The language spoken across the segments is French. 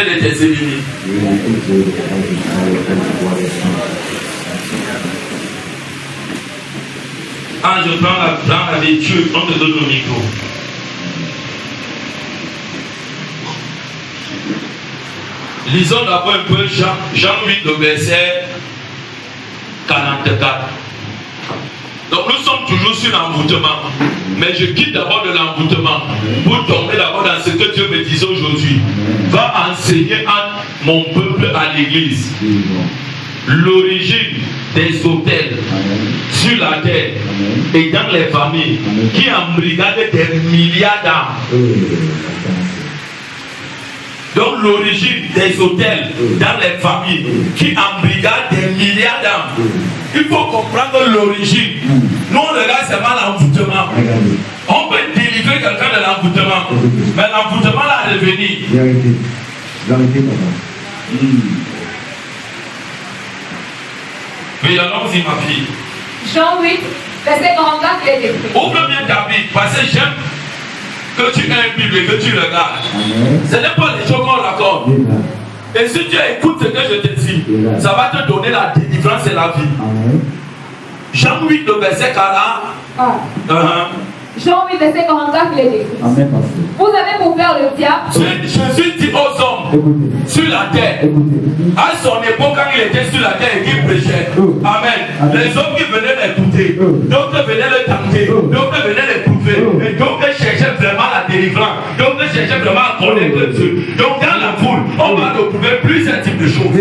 protéger de tes ennemis. Quand je prends la lecture, on te donne le micro. Lisons d'abord un peu Jean 8, le verset 44. Donc nous sommes toujours sur l'envoûtement. Mais je quitte d'abord de l'envoûtement pour tomber d'abord dans ce que Dieu me disait aujourd'hui. Va enseigner à mon peuple à l'église l'origine des autels sur la terre et dans les familles qui embrigadent des milliards d'âmes. Donc l'origine des autels dans les familles qui embrigadent des milliards d'âmes. Il faut comprendre l'origine. Nous on regarde seulement l'envoûtement. On peut délivrer quelqu'un de l'envoûtement. Mais l'envoûtement là est revenu. Oui, allons-y ma fille. Jean 8, verset 44, il est écrit. Ouvre bien ta Bible, parce que j'aime que tu aies une Bible et que tu regardes. Ce n'est pas les choses qu'on raconte. Et si tu écoutes ce que je te dis, ça va te donner la délivrance et la vie. Jean 8, le verset 40. Jean 8, verset 44, il est écrit. Vous avez pour faire le diable. Jésus dit aux hommes sur la terre, à son époque, quand il était sur la terre et qu'il prêchait, Amen. Les hommes qui venaient l'écouter, d'autres venaient le tenter, d'autres venaient l'éprouver, et d'autres cherchaient vraiment la délivrance, d'autres cherchaient vraiment à connaître Dieu. Donc dans la foule, on va retrouver plusieurs types de choses.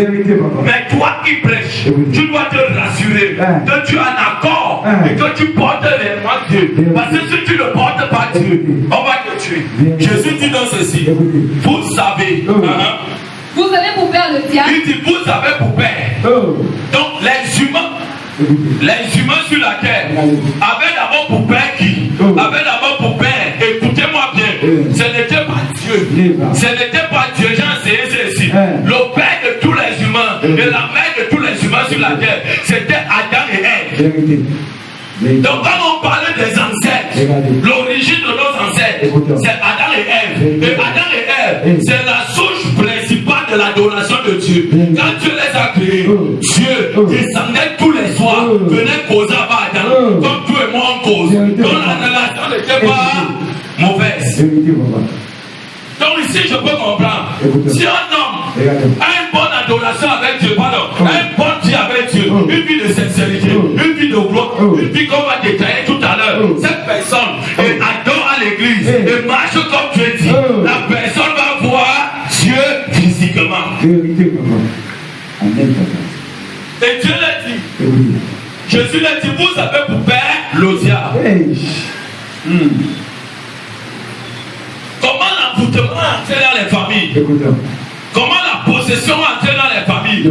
Mais toi qui prêches, tu dois te rassurer que tu as un accord et que tu portes vraiment Dieu. Parce que si tu ne portes pas Dieu, on va te tuer. Jésus dit dans ceci, vous savez, vous avez pour faire le diable. il dit vous avez pour père. Donc les humains sur la terre avaient d'abord pour père qui? Avaient d'abord pour père, écoutez-moi bien, ce n'était pas Dieu. Ce n'était pas Dieu, j'ai enseigné ceci. Le père de tous les humains et la mère de tous les humains sur la terre, c'était Adam et Ève. Donc quand on parlait des ancêtres, l'origine de nos ancêtres, c'est Adam et Ève. Et Adam et Ève, c'est la souche principale de l'adoration de Dieu. Quand Dieu les a créés, Dieu descendait tous les soirs, venait causer avec Adam, comme toi et moi on cause. Donc la relation n'était pas mauvaise. Donc ici je peux comprendre, si un homme a une bonne adoration avec Dieu, pardon, un bon Dieu avec Dieu, une vie de sincérité, une vie de gloire, une vie qu'on va détailler tout à l'heure, cette personne adore à l'église et marche comme Dieu dit, la personne va voir Dieu physiquement. Et Dieu l'a dit, Jésus l'a dit, vous avez pour père le diable. Comment l'envoûtement entre dans les familles? Comment la possession entre dans les familles?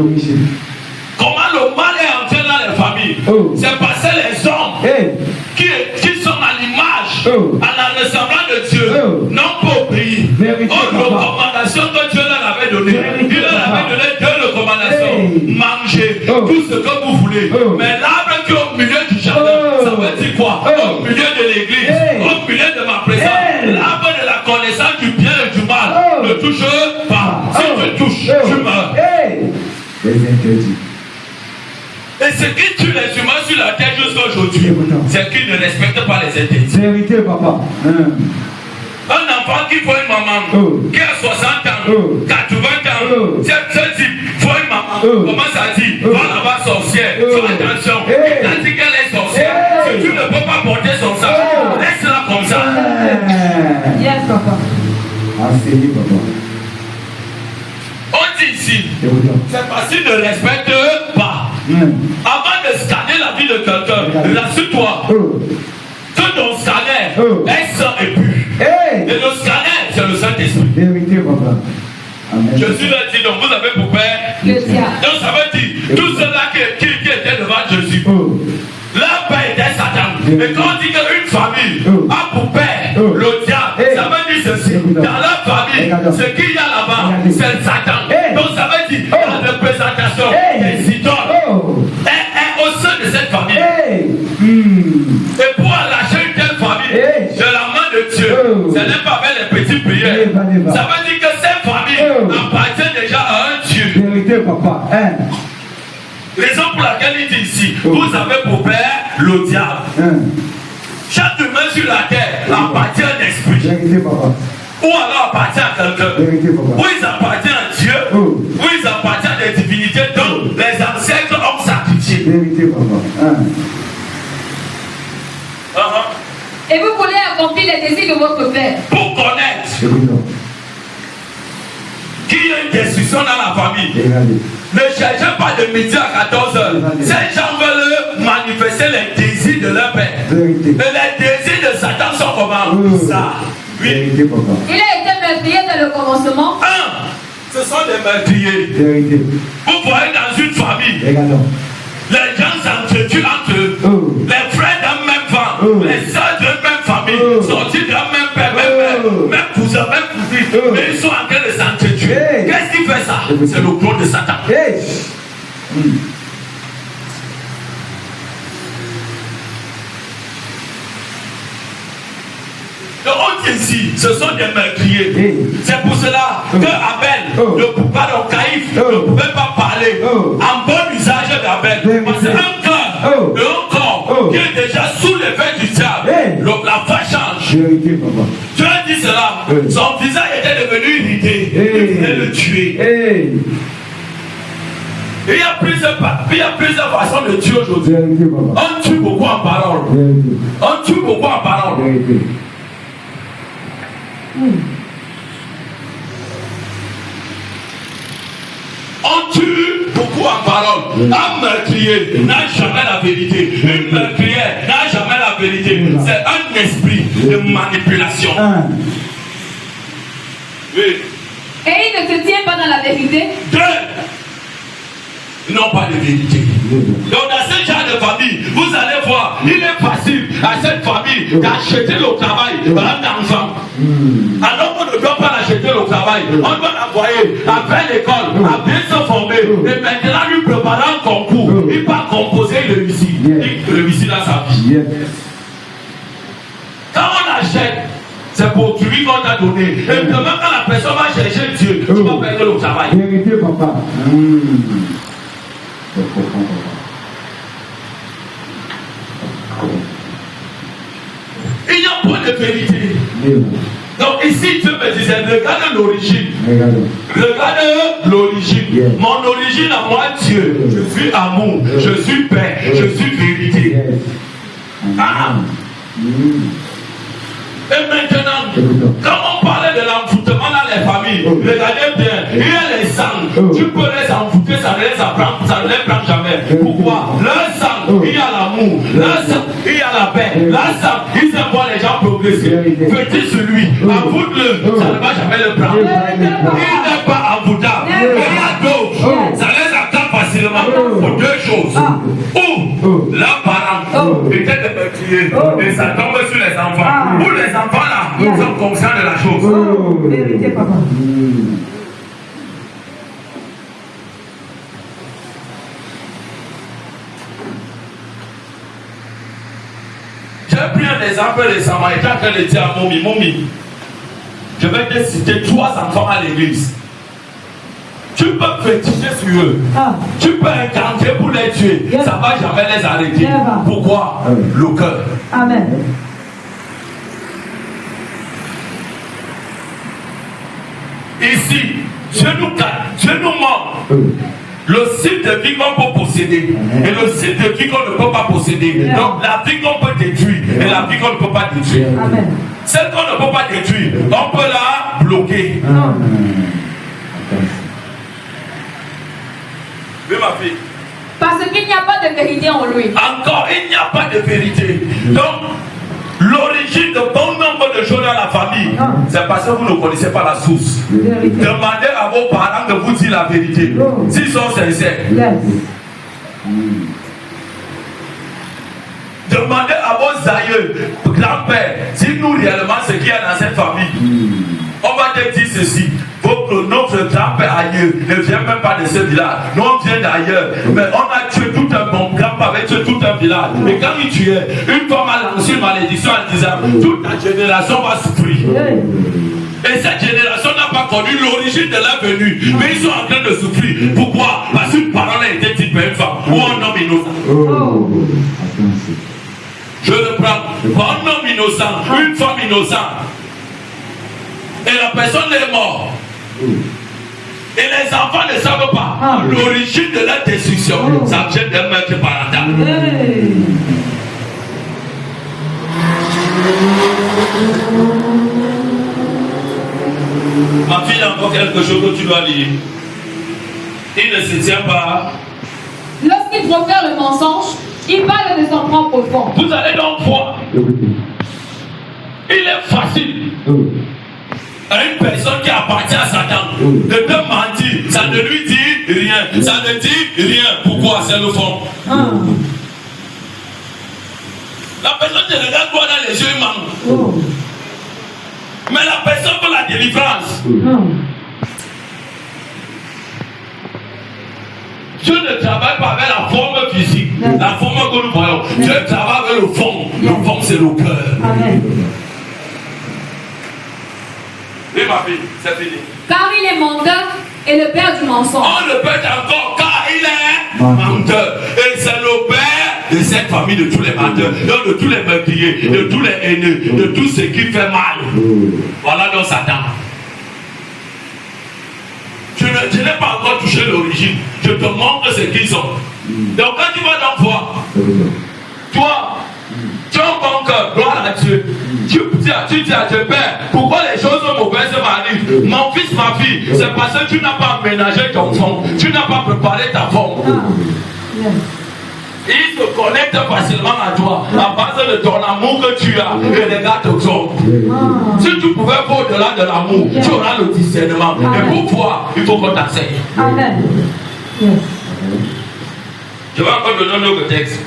Comment le mal est entré dans les familles? C'est parce que les hommes qui sont à l'image, à la ressemblance de Dieu, n'ont pas obéi aux recommandations que Dieu leur avait données. Il leur avait donné deux recommandations. Mangez tout ce que vous voulez. Mais l'arbre qui est au milieu du jardin, ça veut dire quoi? Au milieu de l'église, au milieu de ma présence, l'arbre de la connaissance du bien et du mal ne touche pas. Si tu touches, tu meurs. Et ce qui tue les humains sur la terre jusqu'à aujourd'hui, c'est qu'ils ne respectent pas les interdits. Vérité, papa. Un enfant qui voit une maman qui a 60 ans, 80 ans, ce type voit une maman, comment ça dit? Va là-bas sorcière, fais attention. Elle dit qu'elle est sorcière. Si tu ne peux pas porter son sang, laisse-la comme ça. Yes, papa. Enseigné, papa. On dit ici, c'est parce qu'il ne respecte pas. Avant de scanner la vie de quelqu'un, rassure-toi que ton scanner est sain et pur. Et le scanner, c'est le Saint-Esprit. Vérité, papa. Amen. Jésus l'a dit, donc vous avez pour père Le diable. Donc ça veut dire, tous ceux-là qui étaient devant Jésus, leur père était Satan. Et quand on dit qu'une famille a pour père le diable, ça veut dire ceci. Dans leur famille, ce qu'il y a là-bas, c'est Satan. Donc ça veut dire la représentation des idoles est au sein de cette famille. Et pour arracher une telle famille de la main de Dieu, ce n'est pas avec les petites prières. Ça veut dire que cette famille appartient Raison pour laquelle il dit ici, vous avez pour père le diable. Chaque humain sur la terre appartient à un esprit. Ou alors appartient à quelqu'un. Ou ils appartiennent à Dieu. Ou ils appartiennent à des divinités dont les ancêtres ont sacrifié. Et vous voulez accomplir les désirs de votre père. Pour connaître qu'il y a une destruction dans la famille. Ne cherchez pas de midi à 14h. Ces gens veulent manifester les désirs de leur père. Mais les désirs de Satan sont comment? Ça. Oui. Il a été meurtrier dans le commencement. Ce sont des meurtriers. Vous voyez dans une famille, les gens s'entretuent entre eux. Les frères d'un même femme, les soeurs d'une même famille, sortis d'un même père, même cousin, même cousine. Mais ils sont en train de s'entretuer. Qu'est-ce qui fait ça? C'est le clone de Satan. Donc on dit ici, ce sont des meurtriers. C'est pour cela que Abel, Caïphe ne pouvait pas parler en bon usage d'Abel. Parce qu'un cœur et un corps qui est déjà sous l'effet du diable, la foi change. Dieu dit cela. Son visage était devenu irrité. Il voulait le tuer. Il y a plusieurs façons de tuer aujourd'hui. On tue beaucoup en parole. On tue beaucoup en parole. On tue beaucoup en parole. Un meurtrier n'a jamais la vérité. Une meurtrière n'a jamais la vérité. C'est un esprit de manipulation. Oui. Et il ne se tient pas dans la vérité. Ils n'ont pas de vérité. Donc dans ce genre de famille, vous allez voir, il est facile à cette famille d'acheter le travail d'un enfant. Alors on ne doit pas l'acheter le travail. On doit l'envoyer après l'école, à bien se former. Et maintenant lui préparer un concours. Il va composer, il réussit. Il réussit dans sa vie. Quand on achète, c'est pour lui qu'on t'a donné. Et demain quand la personne va chercher Dieu, tu vas perdre le travail. Vérité, papa. Il n'y a pas de vérité. Donc ici Dieu me disait, regarde l'origine. Regarde l'origine. Mon origine à moi, Dieu. Je suis amour, je suis paix, je suis vérité. Et maintenant, quand on parlait de l'envoûtement dans les familles, regardez bien, il y a les sangs. Tu peux les envoûter, ça ne les prend jamais. Pourquoi? Leur sang, il y a l'amour. Leur sang, il y a la paix. Leur sang, ils envoient les gens progresser. Petit sur lui, envoûte-le, ça ne va jamais le prendre. Il n'est pas envoûtable. Il y a d'autres, ça les attend facilement pour deux choses. Ou leurs parents étaient des meurtriers et ça tombe sur les enfants. Ou les enfants là, ils sont conscients de la chose. Vérité, papa. J'ai pris un exemple récemment, et quand elle était à Momi, je vais te citer 3 enfants à l'église. Tu peux féticher sur eux. Tu peux incanter pour les tuer. Ça ne va jamais les arrêter. Pourquoi? Le cœur. Amen. Ici, Dieu nous montre le site de vie qu'on peut posséder et le site de vie qu'on ne peut pas posséder. Donc la vie qu'on peut détruire et la vie qu'on ne peut pas détruire. Amen. Celle qu'on ne peut pas détruire, on peut la bloquer. Oui, ma fille. Parce qu'il n'y a pas de vérité en lui. Encore, il n'y a pas de vérité. Donc, l'origine de bon nombre de choses dans la famille, c'est parce que vous ne connaissez pas la source. Demandez à vos parents de vous dire la vérité. S'ils sont sincères. Demandez à vos aïeux, grands-pères, dites-nous réellement ce qu'il y a dans cette famille. On va te dire ceci. Notre grand-père ailleurs ne vient même pas de ce village. Nous on vient d'ailleurs. Mais on a tué tout un bon grand-père avec tué tout un village. Et quand il tuait, une femme a lancé une malédiction en disant toute la génération va souffrir. Et cette génération n'a pas connu l'origine de la venue. Mais ils sont en train de souffrir. Pourquoi? Parce qu'une parole a été dite par une femme ou un homme innocent. Je le prends. Par un homme innocent, une femme innocente. Et la personne est morte. Et les enfants ne savent pas l'origine de la destruction. Ça vient d'un meurtre parental. Ma fille, il y a encore quelque chose que tu dois lire. Il ne se tient pas. Lorsqu'il profère le mensonge, il parle de son propre fond. Vous allez donc voir. Il est facile à une personne qui appartient à Satan de te mentir. Ça ne lui dit rien. Ça ne dit rien. Pourquoi? C'est le fond. La personne te regarde droit dans les yeux, il manque. Mais la personne veut la délivrance. Dieu ne travaille pas avec la forme physique, la forme que nous voyons. Dieu travaille avec le fond. Le fond, c'est le cœur. Amen. Oui, ma fille, c'est fini. Car il est menteur et le père du mensonge. On le pète encore car il est menteur. Et c'est le père de cette famille, de tous les menteurs, de tous les meurtriers, de tous les haineux, de tout ce qui fait mal. Voilà donc Satan. Je n'ai pas encore touché l'origine. Je te montre ce qu'ils sont. Donc quand tu vas donc voir, toi, tu as un bon cœur, gloire à Dieu. Tu dis à Dieu, Père, pourquoi les choses mauvaises m'arrivent? Mon fils, ma fille, c'est parce que tu n'as pas aménagé ton fond. Tu n'as pas préparé ta forme. Il se connecte facilement à toi à base de ton amour que tu as et les gars te sont. Si tu pouvais voir au-delà de l'amour, tu auras le discernement. Et pour voir, il faut qu'on t'enseigne. Amen. Je vais encore donner un autre texte.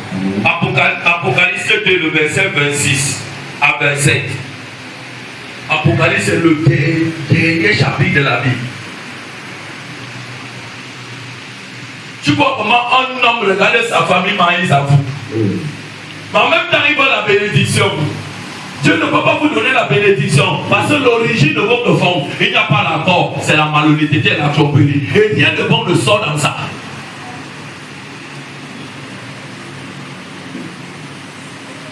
Apocalypse 2, le verset 26 à 27. Apocalypse, c'est le dernier chapitre de la Bible. Tu vois comment un homme regarde sa famille mariée à vous. Mais en même temps, il veut la bénédiction. Dieu ne peut pas vous donner la bénédiction parce que l'origine de votre fond, il n'y a pas l'accord. C'est la malhonnêteté et la tromperie. Et rien de bon ne sort dans ça.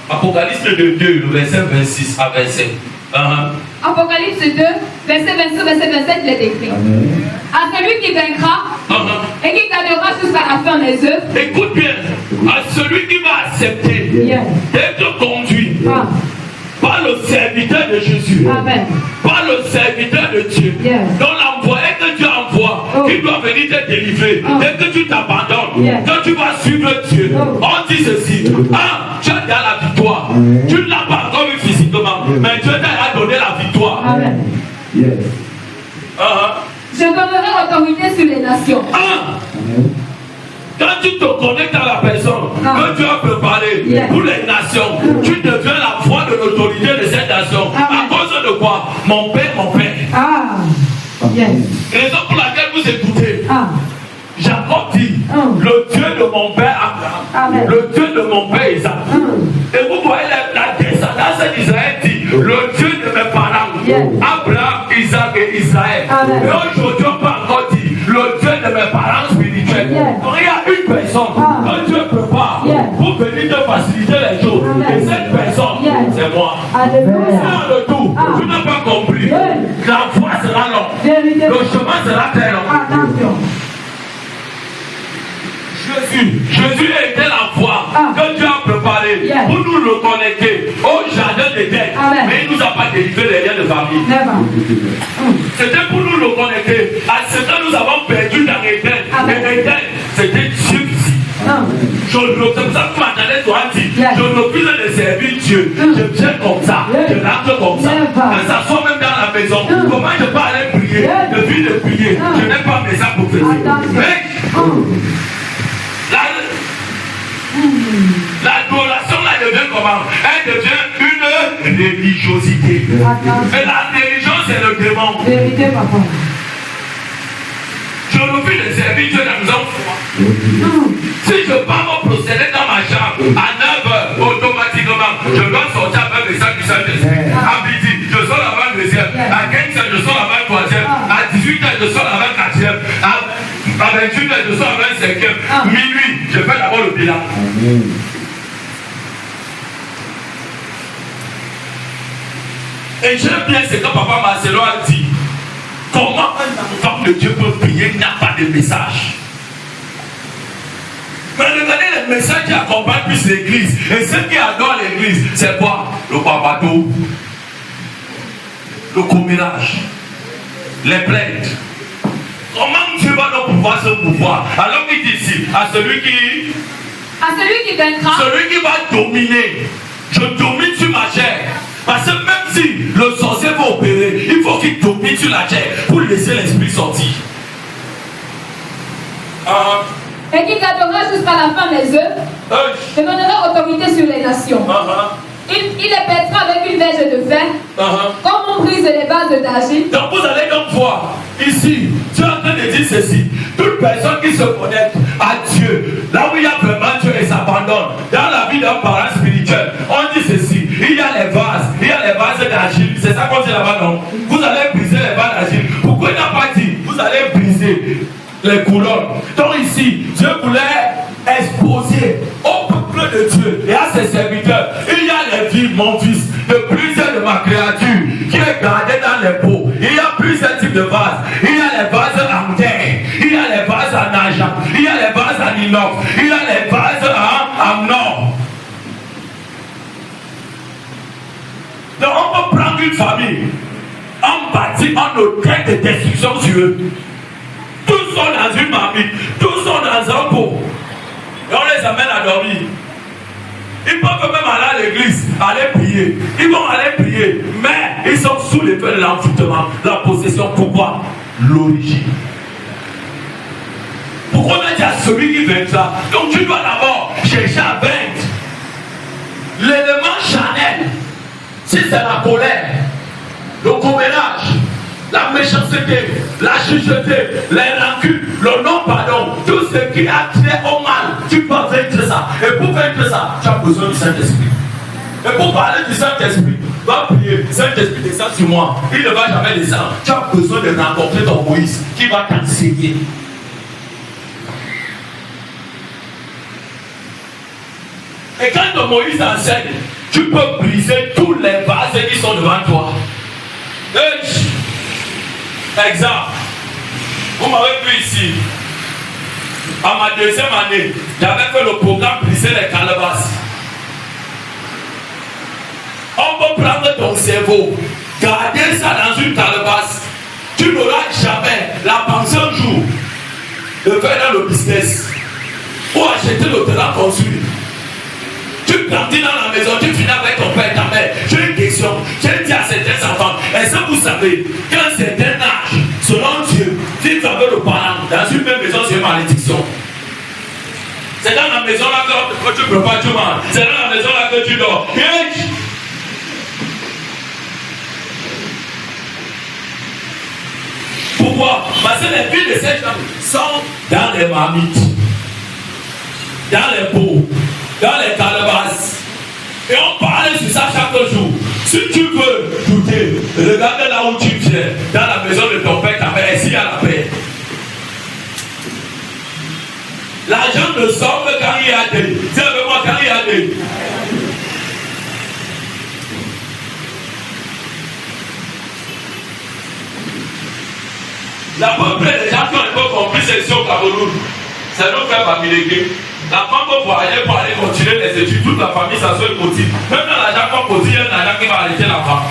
Apocalypse 2, le verset 26 à 27. Apocalypse 2, verset 26, verset 27, il est écrit. À celui qui vaincra et qui gardera jusqu'à la fin des œuvres. Écoute bien, à celui qui va accepter d'être conduit par le serviteur de Jésus, par le serviteur de Dieu, dont l'envoyé que Dieu envoie, qui doit venir te délivrer, dès que tu t'abandonnes, quand tu vas suivre Dieu, on dit ceci, tu as déjà la victoire, tu ne l'as pas encore vu physiquement, mais Dieu t'a donné la victoire. Amen. Je donnerai autorité sur les nations. Quand tu te connectes à la personne que tu as préparée pour les nations, tu deviens la voix de l'autorité de cette nation. À cause de quoi? Mon père, mon père. Raison pour laquelle vous écoutez. Jacob dit, le Dieu de mon père Abraham, le Dieu de mon père Isaac. Et vous voyez la descendance d'Israël dit, le Dieu de mes parents, Abraham, Isaac et Israël. Et aujourd'hui on peut encore dire, le Dieu de mes parents spirituels. Donc il y a une personne que Dieu prépare pour venir te faciliter les choses. Et cette personne, c'est moi. Sans le tout, tu n'as pas compris. La voie sera longue, le chemin sera très long. Jésus était la voie que Dieu a préparée pour nous le connecter au jardin d'Éden. Mais il ne nous a pas délivré les liens de famille. C'était pour nous le connecter. À ce temps, nous avons perdu dans Éden. Et Éden, c'était Dieu. C'est pour ça que tu m'entendais toi dire, je refuse de servir Dieu. Je viens comme ça, je rentre comme ça. Que ça soit même dans la maison. Comment je peux aller prier? Depuis de prier, je n'ai pas mes ça pour faire. Mais l'adoration là devient comment? Elle devient une religiosité. Et la religion c'est le démon. Je refuse de servir Dieu dans la maison. Si je pars mon procédé dans ma chambre à 9h, automatiquement, je dois sortir avec les sacs du Saint-Esprit. À midi, je sors avant le deuxième. À 15h, je sors avant le troisième. À 18h, je sors à 24h. À 28h, je sors à 25h. Minuit, je fais d'abord le bilan. Amen. Et j'aime bien ce que papa Marcelo a dit. Comment un enfant de Dieu peut prier, il n'y a pas de message. Mais regardez les messages qui accompagnent plus l'église. Et ceux qui adorent l'église, c'est quoi? Le bateau, le commérage, les plaintes. Comment Dieu va nous pouvoir ce pouvoir? Alors qu'il dit ici, à celui qui vaincra, celui qui va dominer. Je domine sur ma chair. Parce que même si le sorcier va opérer, il faut qu'il domine sur la chair pour laisser l'esprit sortir. Et qui gardera jusqu'à la fin les œufs, et donnera autorité sur les nations. Il les pètera avec une verge de fer, comme on brise les bases d'argile. Donc vous allez donc voir, ici, Dieu est en train de dire ceci. Toute personne qui se connecte à Dieu, là où il y a vraiment Dieu et s'abandonne, dans la vie d'un parent spirituel, on dit ceci. Il y a les vases d'argile. C'est ça qu'on dit là-bas, non? Vous allez briser les vases d'argile. Pourquoi il n'a pas dit, vous allez briser les couronnes? Donc ici, Dieu voulait exposer au peuple de Dieu et à ses serviteurs. Il y a les vies, mon fils, de plusieurs de ma créature qui est gardée dans les pots. Il y a plusieurs types de vases. Il y a les vases en terre, il y a les vases en argent, il y a les vases en inox, il y a les vases en or. Donc on peut prendre une famille, on bâtit un hôtel de destruction sur eux. Tous sont dans une marmite, tous sont dans un pot. Et on les amène à dormir. Ils peuvent même aller à l'église, aller prier. Ils vont aller prier, mais ils sont sous l'effet de l'envoûtement, la possession. Pourquoi? L'origine. Pourquoi on a dit à celui qui vaincra? Donc tu dois d'abord chercher à vaincre. L'élément charnel, si c'est la colère, le commérage, la méchanceté, la chucheté, les rancunes, le non-pardon, tout ce qui a trait au mal, tu peux vaincre ça. Et pour vaincre ça, tu as besoin du Saint-Esprit. Et pour parler du Saint-Esprit, va prier, Saint-Esprit descend sur moi. Il ne va jamais descendre. Tu as besoin de rencontrer ton Moïse qui va t'enseigner. Et quand ton Moïse enseigne, tu peux briser tous les vases qui sont devant toi. Exemple, vous m'avez vu ici, à ma deuxième année, j'avais fait le programme briser les calebasses. On peut prendre ton cerveau, garder ça dans une calebasse. Tu n'auras jamais la pensée un jour de faire dans le business ou acheter le terrain construit. Tu grandis dans la maison, tu finis avec ton père et ta mère. J'ai une question. J'ai dit à certains enfants, est-ce que vous savez qu'un certain âge, selon Dieu, vivre avec le parent dans une même maison, c'est une malédiction. C'est dans la maison là que tu prépares, tu manges. C'est dans la maison là que tu dors. Pourquoi? Parce que les filles de ces gens sont dans les marmites, dans les pots, dans les calebasses. Et on parle sur ça chaque jour. Si tu veux douter, regarde là où tu viens, dans la maison de ton père, ta mère, ici à la paix. L'argent ne sort que quand il y a des. Dis avec moi, quand il y a des. La plupart des gens qui ont un peu compris c'est ici au Cameroun. C'est nos frères Bamilégué. La femme peut voyager pour aller continuer les études. Toute la famille s'assoit et cotise. Même dans l'argent qu'on cotise, il y a un argent qui va arrêter l'enfant.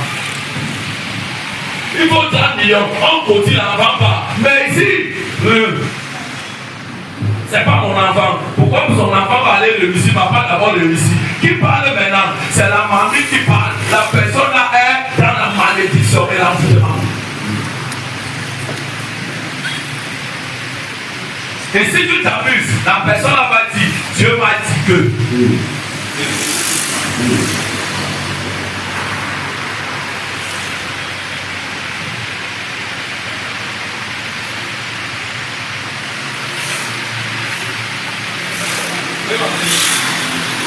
Il faut 30 millions. On cotise l'enfant pas. Mais ici, c'est pas mon enfant. Pourquoi son enfant va aller réussir? Papa d'abord réussir. Qui parle maintenant? C'est la mamie qui parle. La personne là est dans la malédiction et l'envoûtement. Et si tu t'amuses, la personne là va dire, Dieu m'a dit que.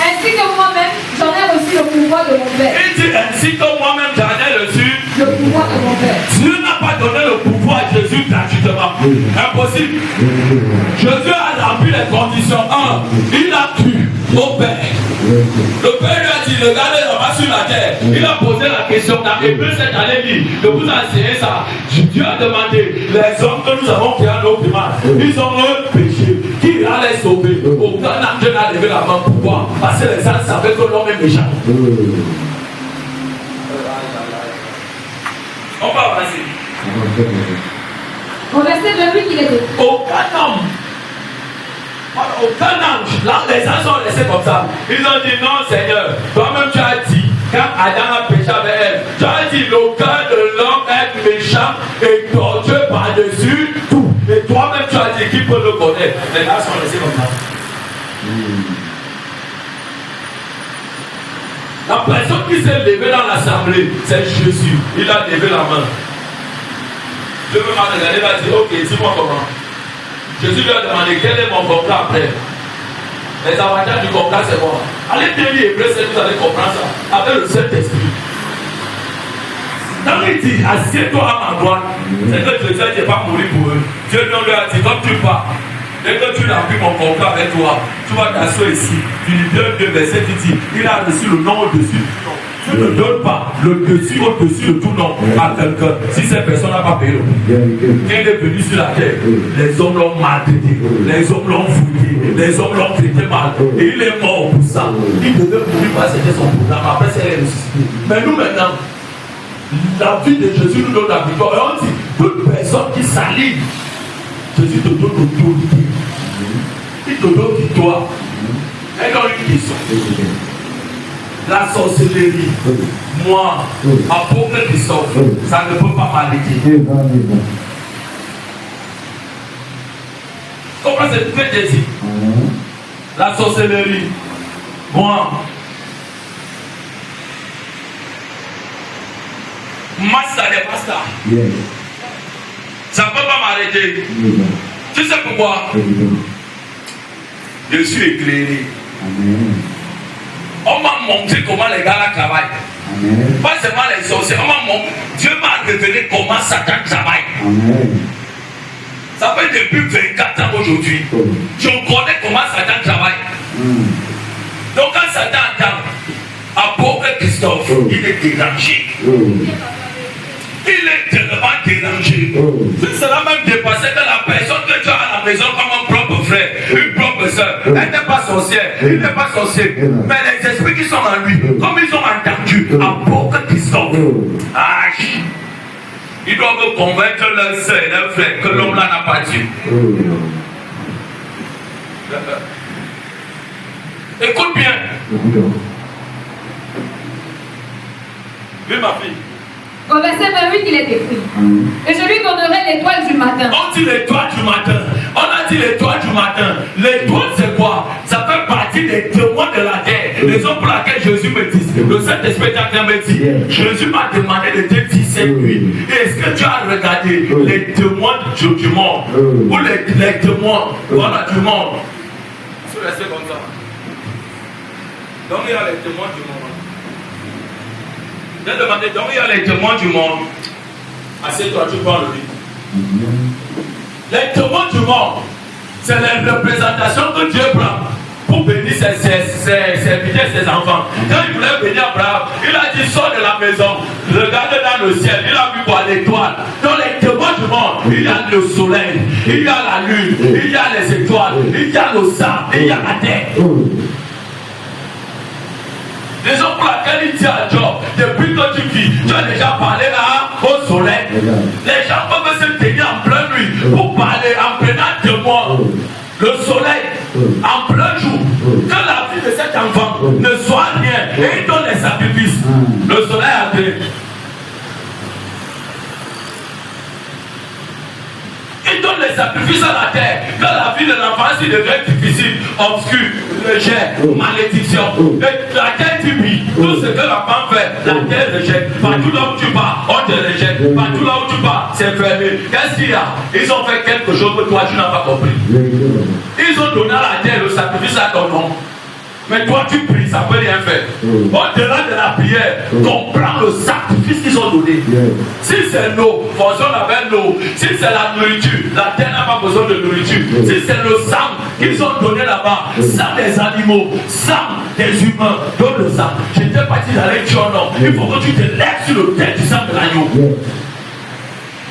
Ainsi que moi-même, j'en ai reçu le pouvoir de mon Père. Il dit ainsi que moi-même, j'en ai reçu le pouvoir de mon Père. Dieu n'a pas donné le pouvoir à Jésus gratuitement. possible. Jésus a rempli les conditions. 1. Il a cru au Père. Le Père lui a dit, regardez là-bas sur la terre. Il a posé la question. Dans Hébreux cette année, dit, de vous enseigner ça. Dieu a demandé, les hommes que nous avons créés en notre image, ils ont un péché. Qui ira les sauver? Aucun ange n'a levé la main. Pourquoi? Parce que les gens savaient que l'homme est méchant. On va avancer. Au verset 28, il est écrit. Aucun homme, aucun ange, là les anges sont restés comme ça. Ils ont dit non Seigneur, toi-même tu as dit, quand Adam a péché avec elle, tu as dit le cœur de l'homme est méchant et tortueux par-dessus tout. Et toi-même tu as dit qui peut le connaître. Les anges sont restés comme ça. La personne qui s'est levée dans l'assemblée, c'est Jésus. Il a levé la main. Je veux m'en regarder, il va dire, ok, dis-moi comment. Jésus lui a demandé, quel est mon contrat après? Les avantages du contrat, c'est quoi? Allez bien lire Hébreux, vous allez comprendre ça. Avec le Saint-Esprit. Quand il dit, assieds-toi à ma droite, c'est que Jésus n'est pas mourir pour eux. Dieu lui a dit, comme tu pars, dès que tu n'as plus mon contrat avec toi, tu vas t'asseoir ici. Philippiens 2, verset qui dit, il a reçu le nom au-dessus du nom. Tu ne donnes pas le dessus au-dessus de tout nom à quelqu'un. Si cette personne n'a pas payé le prix. Quand il est venu sur la terre, les hommes l'ont maltraité, les hommes l'ont fouillé, les hommes l'ont traité mal. Et il est mort pour ça. Il devait mourir parce que c'était son programme. Après, c'est ressuscité. Mais nous maintenant, la vie de Jésus nous donne la victoire. Et on dit, toute personne qui s'aligne, Jésus te donne l'autorité. Il te donne victoire. Elle donne une question. La sorcellerie, moi, apôtre Christophe, ça ne peut pas m'arrêter. Comment c'est ce que j'ai dit? La sorcellerie, moi, master des masters, ça ne peut pas m'arrêter. Tu sais pourquoi? Je suis éclairé. On m'a montré comment les gars là travaillent. Amen. Pas seulement les sorciers. Dieu m'a révélé comment Satan travaille. Amen. Ça fait depuis 24 ans aujourd'hui. Je connais comment Satan travaille. Donc quand Satan attend, apôtre Christophe, il est dérangé. Il est tellement dérangé. C'est cela même dépassé que la personne que tu as à la maison comme un propre frère, une propre soeur, elle n'est pas sorcière, il n'est pas sorcier. Mais les esprits qui sont en lui, comme ils ont entendu, apôtre Christophe, ils doivent convaincre leur soeur et leur frère que l'homme là n'a pas Dieu. Écoute bien. Oui, ma fille. Au verset 28, il est écrit. Et je lui donnerai l'étoile du matin. On dit l'étoile du matin. On a dit l'étoile du matin. L'étoile, c'est quoi? Ça fait partie des témoins de la terre. Raison pour laquelle Jésus me dit, le Saint-Esprit me dit, Jésus m'a demandé de te dire cette nuit. Est-ce que tu as regardé les témoins du monde? Ou les témoins voilà, du monde? Il faut rester comme ça. Donc il y a les témoins du monde. J'ai demandé, donc il y a les témoins du monde. Assieds-toi, tu parles lui. Les témoins du monde, c'est les représentations que Dieu prend pour bénir ses serviteurs, ses enfants. Quand il voulait bénir Abraham, il a dit sors de la maison, regarde dans le ciel, il a vu voir l'étoile. Dans les témoins du monde, il y a le soleil, il y a la lune, il y a les étoiles, il y a le sang, il y a la terre. Raison pour laquelle il dit à Job, depuis que tu vis, tu as déjà parlé là au soleil. Les gens peuvent se tenir en pleine nuit pour parler en prenant témoin. Le soleil, en plein jour, que la vie de cet enfant ne soit rien et il donne les sacrifices. Le soleil a fait. Il donne les sacrifices à la terre. Quand la vie de l'enfant devient difficile, obscure, rejet, malédiction. Et la terre dit tout ce que l'enfant fait, la terre rejette. Partout là où tu pars, on te rejette. Partout là où tu pars, c'est fermé. Qu'est-ce qu'il y a? Ils ont fait quelque chose que toi tu n'as pas compris. Ils ont donné à la terre le sacrifice à ton nom. Mais toi tu pries, ça peut rien faire. Au-delà de la prière, comprends le sacrifice qu'ils ont donné. Si c'est l'eau, fonctionne avec l'eau. Si c'est la nourriture, la terre n'a pas besoin de nourriture. Si c'est le sang qu'ils ont donné là-bas, sang des animaux, sang des humains, donne le sang. Je n'étais pas dit d'aller tuer un homme. Il faut que tu te lèves sur le terre du sang de l'agneau.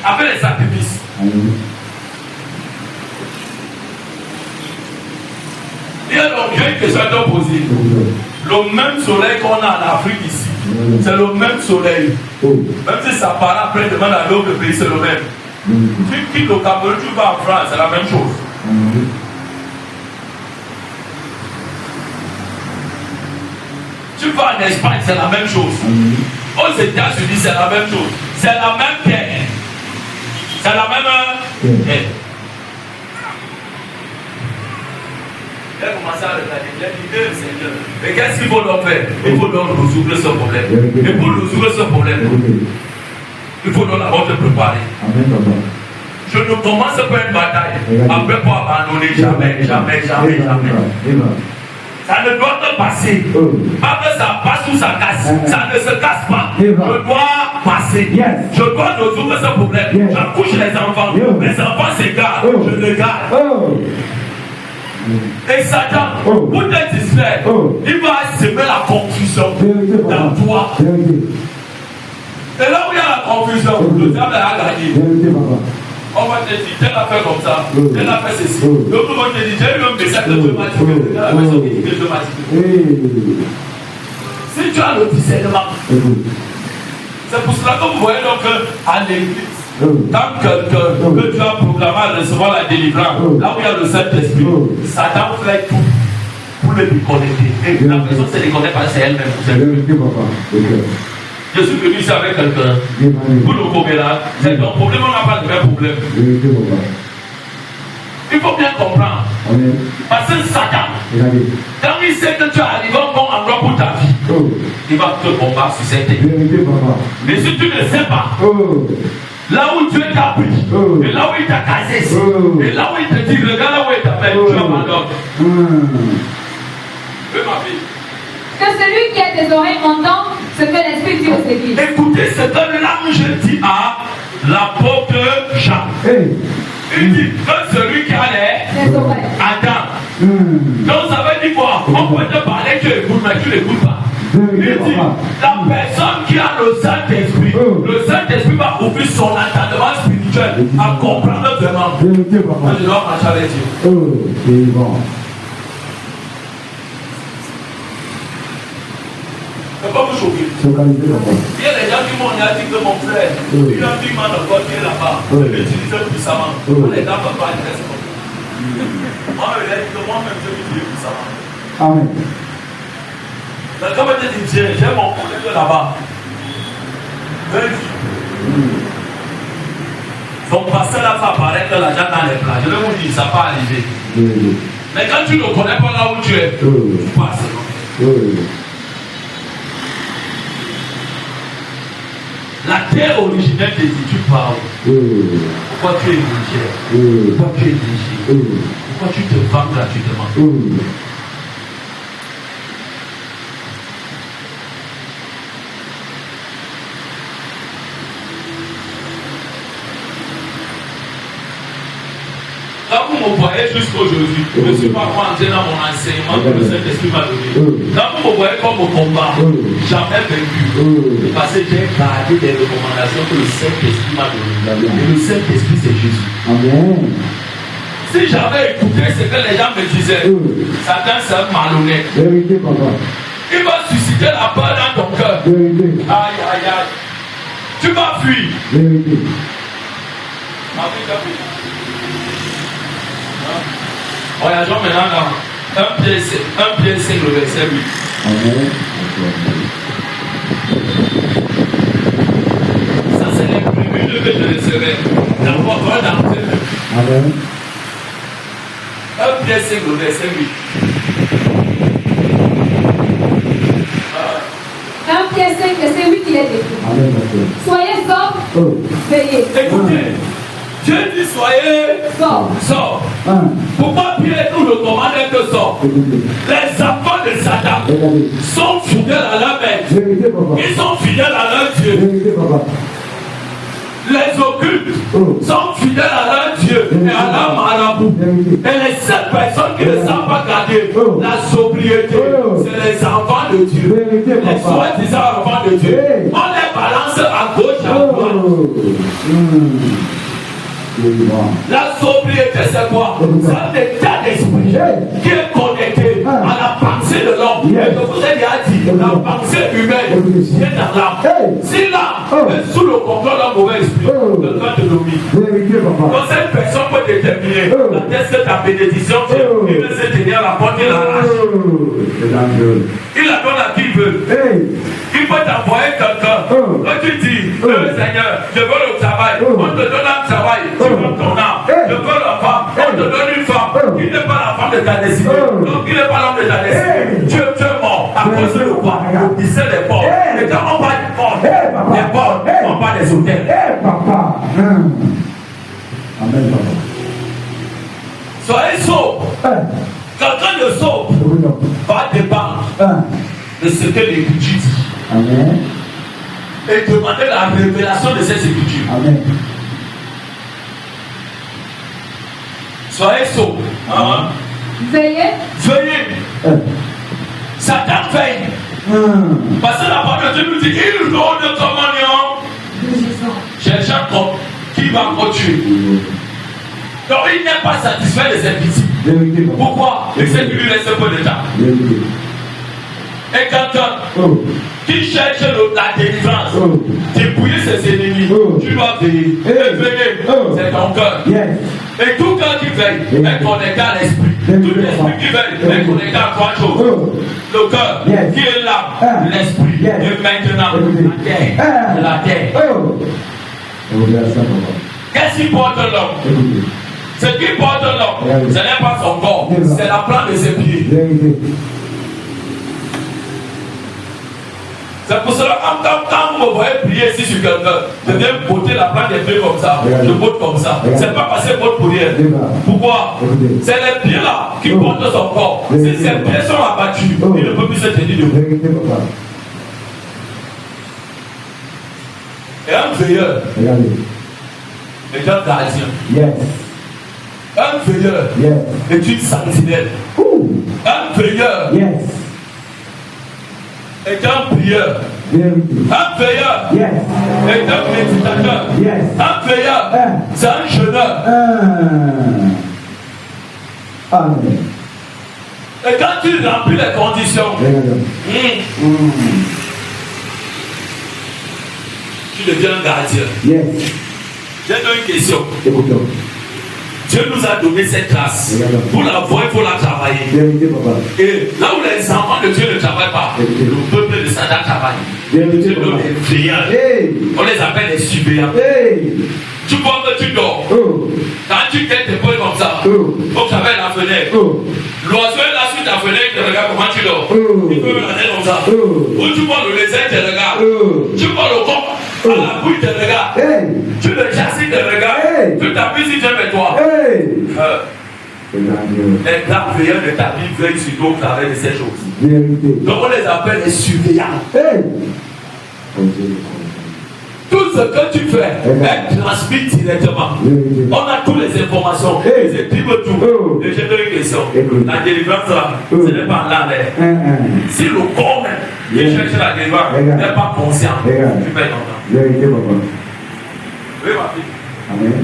Avec les sacrifices. Il y a donc une question à te poser. Le même soleil qu'on a en Afrique ici, c'est le même soleil. Même si ça part après, demande à l'autre pays, c'est le même. Tu quittes le Cameroun, tu vas en France, c'est la même chose. Tu vas en Espagne, c'est la même chose. Aux États-Unis, c'est la même chose. C'est la même terre. C'est la même terre. Il a commencé à regarder, il a dit, Seigneur, mais qu'est-ce qu'il faut leur faire? Il faut leur résoudre ce problème. Et pour résoudre ce problème, il faut leur d'abord te préparer. Je ne commence pas une bataille après pour abandonner jamais. Ça ne doit pas passer. Pas que ça passe ou ça casse. Ça ne se casse pas. Je dois passer. Je dois résoudre ce problème. J'accouche les enfants. Les enfants s'égarent. Je les garde. Et Satan, pour te distraire, il va semer la confusion dans toi. Et là où il y a la confusion, le diable a gagné. On va te dire, tel a fait comme ça, tel a fait ceci. L'autre va te dire, j'ai eu un message de si tu as le discernement, c'est pour cela que vous voyez donc à l'église. Quand quelqu'un que tu as proclamé à recevoir la délivrance, là où il y a le Saint-Esprit, Satan fait tout pour le déconnecter. Et la personne se déconnecte parce que c'est elle-même. Je suis venu ici avec quelqu'un. Vous le connaissez là. C'est ton problème, on n'a pas de vrai problème. Il faut bien comprendre. Parce que Satan, quand il sait que tu es arrivé au bon endroit pour ta vie, il va te combattre sur cette terre. Mais si tu ne sais pas, là où Dieu t'a pris, et là où il t'a cassé, et là où il te dit, regarde là où il t'a fait, tu abandonnes. Ma fille. Que celui qui a des oreilles entende ce que l'Esprit dit aux églises. Écoutez ce que l'ange dit à l'apôtre Jean. Il dit que celui qui a les oreilles attend. Donc ça veut dire quoi? On peut te parler, tu écoutes, mais tu n'écoutes pas. Il dit, la personne qui a le Saint-Esprit va ouvrir son entendement spirituel à comprendre vraiment. Je dois marcher avec Dieu. Ne pas vous choquer. Il y a des gens qui m'ont dit que mon frère, il a dit qu'il m'a encore qui est là-bas. Je vais l'utiliser puissamment. Les gens ne peuvent pas être responsables. Moi, il a dit que moi-même, je vais l'utiliser puissamment. Amen. Quelqu'un m'a dit, j'ai mon collègue là-bas. Son pasteur là va apparaître l'argent dans les plats. Je vais vous dire, ça va arriver. Mais quand tu ne connais pas là où tu es, tu passes. La terre originelle des dit, tu parles. Pourquoi tu es légère? Pourquoi tu es léger? Pourquoi tu te vends gratuitement? Là, vous me voyez jusqu'aujourd'hui, je ne suis pas entré dans mon enseignement que le Saint-Esprit m'a donné. Là, vous me voyez comme au combat, jamais vaincu. Parce que j'ai gardé des recommandations que le Saint-Esprit m'a données. Et le Saint-Esprit, c'est Jésus. Amen. Si j'avais écouté ce que les gens me disaient, Satan c'est malhonnête. Il va susciter la peur dans ton cœur. Aïe, aïe, aïe. Tu vas fuir. Voyageons maintenant dans 1 Pierre 5, le verset 8. Amen. Ça, c'est les prémices que je recevais. D'abord, dans Amen. 1 Pierre 5, le verset 8. 1 Pierre 5, verset 8, il est écrit. Soyez sobres, veillez. Écoutez. Dieu dit soyez. Sors. Pourquoi Pierre nous le commandait que sort? Les enfants de Satan sont fidèles à leur maître. Ils sont fidèles à leur Dieu. Les occultes sont fidèles à leur Dieu et à leur marabout. Et les sept personnes qui ne savent pas garder la sobriété, c'est les enfants de Dieu. Les soi-disant enfants de Dieu. On les balance à gauche, à droite. La sobriété, c'est quoi? C'est un état d'esprit qui est connecté à la pensée de l'homme. Et je vous ai déjà dit, la pensée humaine vient dans l'âme. Si l'âme est sous le contrôle d'un mauvais esprit, le temps de dominer. Quand cette personne peut déterminer la tête de ta bénédiction, il veut se tenir à la porte, il l'arrache. Il la donne à qui il veut. Il peut t'envoyer quelqu'un. Quand tu dis, Seigneur, je veux le travail, on te donne un travail. Tu veux ton âme, je veux la femme, on te donne une femme. Il n'est pas la femme de ta destinée. Donc il n'est pas l'homme de ta destinée. Tu es mort à cause de quoi? Il disait les portes. Et quand on parle des portes, les portes, on parle des hôtels. Amen, papa. Soyez sobre. Quelqu'un de sobre va dépendre de ce que l'Écriture dit. Amen. Et demander la révélation de ces Écritures. Amen. Soyez sobre. Veillez. Veillez. Satan veille. Parce que la parole de Dieu nous dit il donne commandement. Cherchant comme qui va tuer. Donc il n'est pas satisfait de ses visites. Pourquoi? Il sait qu'il lui laisse un peu de temps. Et quelqu'un qui cherche la délivrance, dépouiller ses ennemis, tu dois veiller. Et veiller, c'est ton cœur. Et tout cœur qui veille est connecté à l'esprit. Tout l'esprit qui veille est connecté à trois choses. Le cœur qui est là, l'esprit, et maintenant la terre. Qu'est-ce qui porte l'homme? Ce qui porte l'homme, ce n'est pas son corps, c'est la plante de ses pieds. C'est pour cela que quand vous me voyez prier ici sur quelqu'un, je viens botter la plante des pieds comme ça, je botte comme ça. C'est pas parce que je botte pour rien. Pourquoi? C'est les pieds là qui portent son corps. Si ces pieds sont abattus, il ne peut plus se tenir debout. Et un veilleur est un gardien. Un veilleur est une sentinelle. Un veilleur est un prieur. Un veilleur est un méditateur. Un veilleur, c'est un jeûneur. Amen. Et quand tu remplis les conditions, tu deviens un gardien. J'ai une question. Dieu nous a donné cette grâce. Pour la voir, il faut la travailler. Et là où les enfants de Dieu ne travaillent pas, le peuple de Satan travaille. Dieu donne les veillants. On les appelle les surveillants. Tu vois que tu dors. Quand tu têtes tes poings comme ça, au travers de la fenêtre, l'oiseau est là sur ta fenêtre, tu regardes comment tu dors. Il peut me regarder comme ça. Ou tu vois le lézard, tu regardes. Tu vois le coq à la bouille, tu regardes. Tu le chasses, tu regardes. Tu t'appuies si tu aimes toi. Les grands veilleurs de ta vie veillent sur toi au travers de ces choses. Donc on les appelle les surveillants. Tout ce que tu fais est transmis directement. On a toutes les informations, les écrivent tout. Et j'ai une question. La délivrance là, ce n'est pas là. Si le corps même, qui cherche la délivrance, n'est pas conscient, tu fais ton temps. Oui, ma fille. Amen.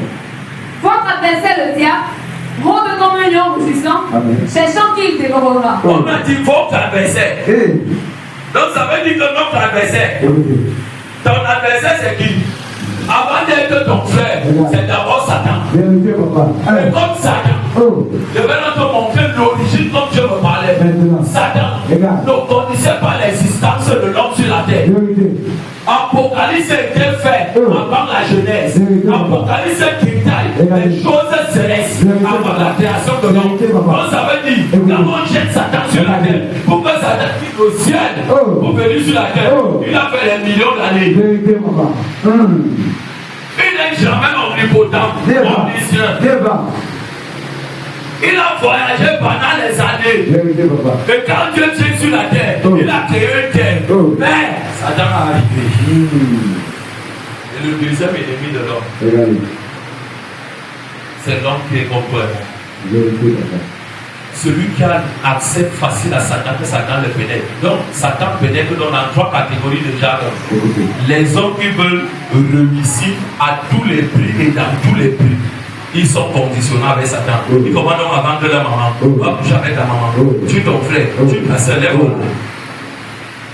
Votre adversaire le diable rôde comme un lion rugissant, cherchant qui il dévorera. On a dit votre adversaire. Donc ça veut dire que notre adversaire, ton adversaire c'est qui? Avant d'être ton frère, c'est d'abord Satan. Et comme Satan, je vais te montrer l'origine comme Dieu me parlait. Satan ne connaissait pas l'existence de l'homme sur la terre. Apocalypse a été fait avant la Genèse. Apocalypse détaille les choses célestes avant la création de l'homme. Donc ça veut dire, quand on jette Satan sur la terre, pour que Satan quitte le ciel pour venir sur la terre, il a fait des millions d'années. Il n'est jamais omnipotent. omnipotent, omniscient. Il a voyagé pendant les années. Et quand Dieu est sur la terre, il a créé une terre. Mais Satan a arrivé. Et le deuxième ennemi de l'homme, c'est l'homme qui est contre lui. Celui qui a accès facile à Satan, que Satan le pénètre. Donc, Satan pénètre dans trois catégories de gens. Les hommes qui veulent réussir à tous les prix et dans tous les prix. Ils sont conditionnés avec Satan. Ils commencent donc à vendre leur maman. Va coucher avec ta maman. Tu ton frère. Tu ta soeur.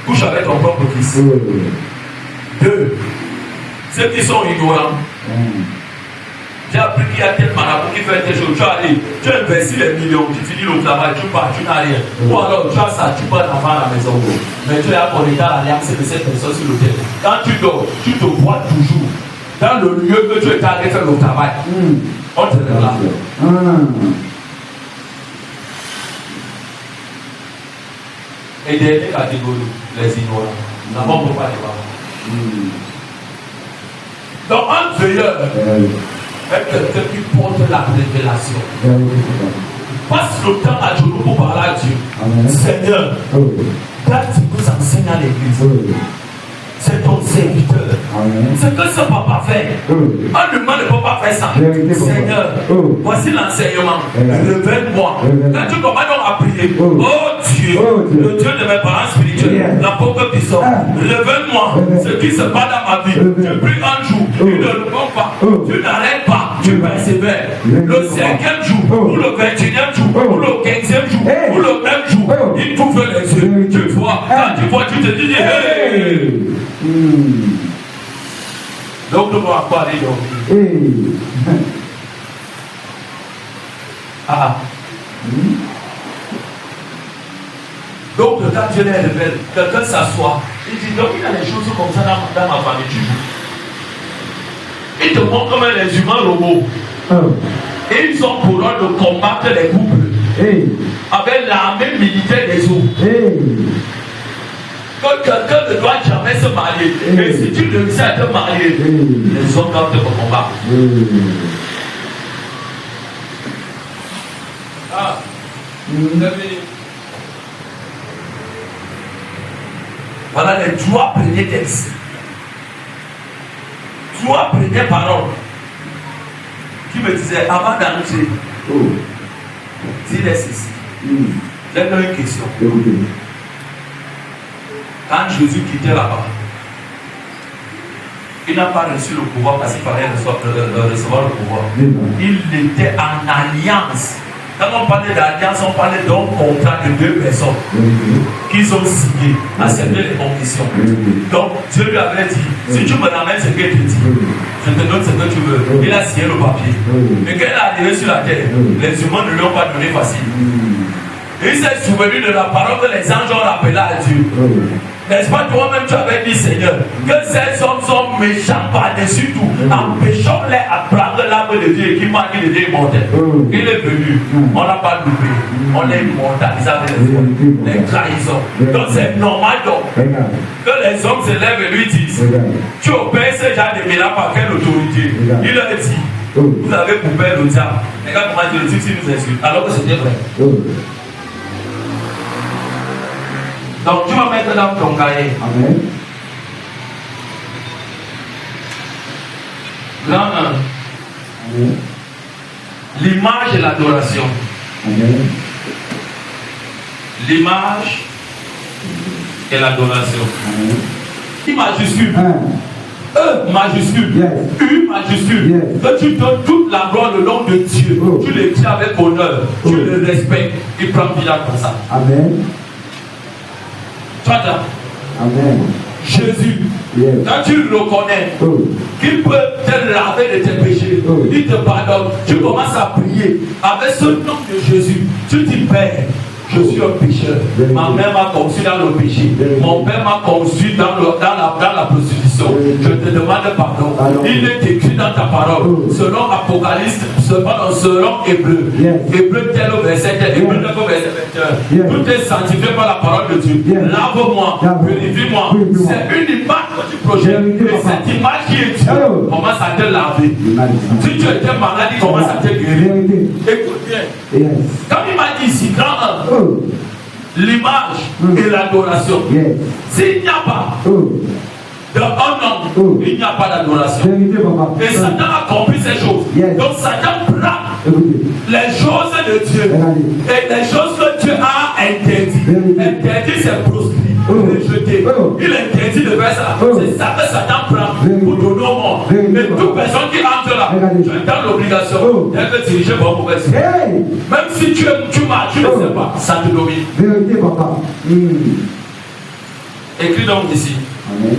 Couche avec ton propre fils. 2. Ceux qui sont ignorants. J'ai appris qu'il y a tel marabout qui fait des choses. Tu as dit, tu investis les millions, tu finis le travail, tu pars, tu n'as rien. Ou alors tu as ça, tu peux l'enfant à la maison. Mais tu es à connecté à l'alliance de cette personne sur l'hôtel. Quand tu dors, tu te vois toujours dans le lieu que tu es allé faire le travail. On te lève là. Et dernière catégorie, les ignorants. Nous n'avons pas les parents. Donc un veilleur est quelqu'un qui porte la révélation. Passe le temps à Dieu pour parler à Dieu. Seigneur, quand tu nous enseignes à l'église, c'est ton serviteur. C'est que ce papa fait. Un humain ne peut pas faire ça. Seigneur, voici l'enseignement. Révèle-moi. Quand tu commences à prier, oh Dieu, le Dieu de mes parents spirituels, l'apôtre qui sort, révèle-moi ce qui se passe dans ma vie. Je prie un jour, tu ne le prends pas, tu n'arrêtes pas, tu persévères. Le 5e jour, ou le 21e jour, ou le 15e jour, ou le même jour, il t'ouvre les yeux. Tu vois, quand tu vois, tu te dis, hey! Donc nous allons parler donc. Donc quand Dieu les révèle, quelqu'un s'assoit, il dit donc il y a des choses comme ça dans ma famille toujours. Il te montre comme les humains robots. Et ils ont pour rôle de combattre les couples avec l'armée militaire des eaux. Que quelqu'un ne doit jamais se marier. Et si tu ne sais te marier, les hommes doivent te combattre. Voilà les 3 premiers textes. 3 premières paroles qui me disaient avant d'entrer, dis-les ceci. J'ai une question. Quand Jésus quittait là-bas, il n'a pas reçu le pouvoir parce qu'il fallait recevoir le pouvoir. Il était en alliance. Quand on parlait d'alliance, on parlait d'un contrat de 2 personnes qu'ils ont signé, accepté les conditions. Donc Dieu lui avait dit, si tu me ramènes ce qu'il te dit, je te donne ce que tu veux. Il a signé le papier. Mais quand il est arrivé sur la terre, les humains ne lui ont pas donné facile. Il s'est souvenu de la parole que les anges ont rappelée à Dieu. N'est-ce pas toi-même tu avais dit Seigneur que ces hommes sont méchants par-dessus tout, empêchons-les à prendre l'arbre de Dieu qui marque le Dieu immortel. Il est venu, on n'a pas loupé, on l'a immortalisé avec les trahisons. Donc c'est normal donc que les hommes se lèvent et lui disent tu opères ce genre de miracles par quelle autorité? Il leur dit vous avez coupé le diable. Regarde comment Dieu le dit s'il nous insulte alors que c'était vrai. Donc tu vas mettre dans ton cahier. Amen. Grand 1. Amen. L'image et l'adoration. Amen. L'image et l'adoration. Amen. I majuscule. E majuscule. Yes. U majuscule. Yes. Que tu donnes toute la gloire le nom de Dieu. Tu le dis avec honneur. Tu le respectes. Il prend vie comme ça. Amen. Amen. Jésus, quand tu le reconnais, qu'il peut te laver de tes péchés, il te pardonne. Tu commences à prier avec ce nom de Jésus. Tu dis Père, Je suis un pécheur. Ma mère m'a conçu dans le péché. Mon père m'a conçu dans la prostitution. Je te demande pardon. Il est écrit dans ta parole, selon Apocalypse, selon Hébreu. Hébreu tel au verset 10, Hébreu 9 au verset 21. Tout est sanctifié par la parole de Dieu. Lave-moi, purifie-moi. C'est une image que tu projettes. Et cette image qui est Dieu commence à te laver. Si tu étais malade, il commence à te guérir. Écoute bien. Comme il m'a dit ici, grand 1, l'image et l'adoration. S'il n'y a pas d'un homme, il n'y a pas d'adoration. Et Satan a compris ces choses. Donc Satan prend les choses de Dieu et les choses que Dieu a interdites. Interdit, c'est proscrit. Rejeté. Il interdit de faire ça. C'est ça que Satan prend pour donner au monde. Mais toute personne qui entre là, tu es dans l'obligation d'être dirigé par un mauvais esprit. Même si tu marches, tu ne sais pas, ça te domine. Vérité, papa. Écris donc ici. Amen.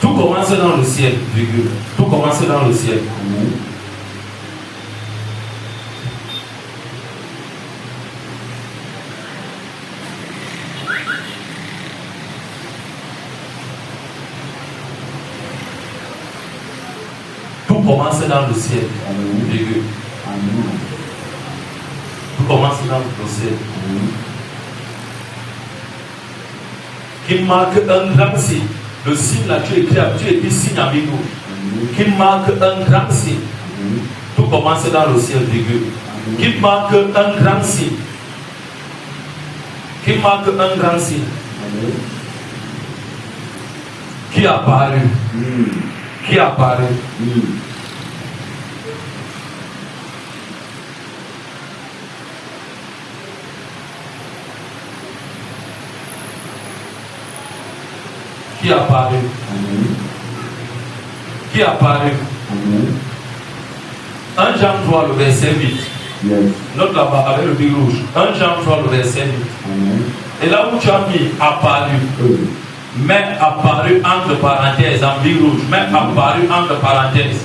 Tout commence dans le ciel, virgule. Tout commence dans le ciel. Amen. Tout commence dans le ciel, virgule. Amen. Tout commence dans le ciel. Qui marque un grand signe. Le signe là, tu écris signe amigo. Qui marque un grand signe. Tout commence dans le ciel, virgule. Qui marque un grand signe. Qui marque un grand signe. Qui a apparu. Qui a apparu. Qui a apparu. Qui a apparu. 1 Jean 3, le verset 8. Note là-bas avec le fil rouge. 1 Jean 3, le verset 8. Et là où tu as mis apparu, mais apparu entre parenthèses, en fil rouge, mais apparu entre parenthèses.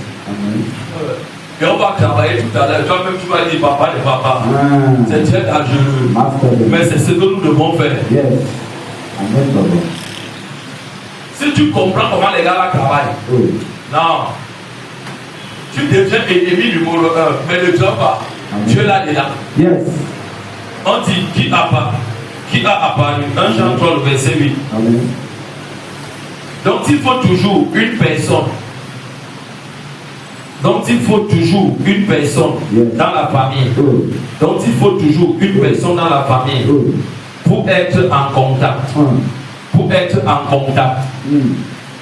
Et on va travailler tout à l'heure. Toi-même, tu vas dire papa de papa. C'est très dangereux. Mais c'est ce que nous devons faire. Si tu comprends comment les gars là travaillent, non, tu deviens ennemi numéro 1, mais ne tiens pas. Tu es là dedans. On dit qui a apparu. 1 Jean 3, le verset 8. Donc il faut toujours une personne. Donc il faut toujours une personne dans la famille. Donc il faut toujours une personne dans la famille pour être en contact. Pour être en contact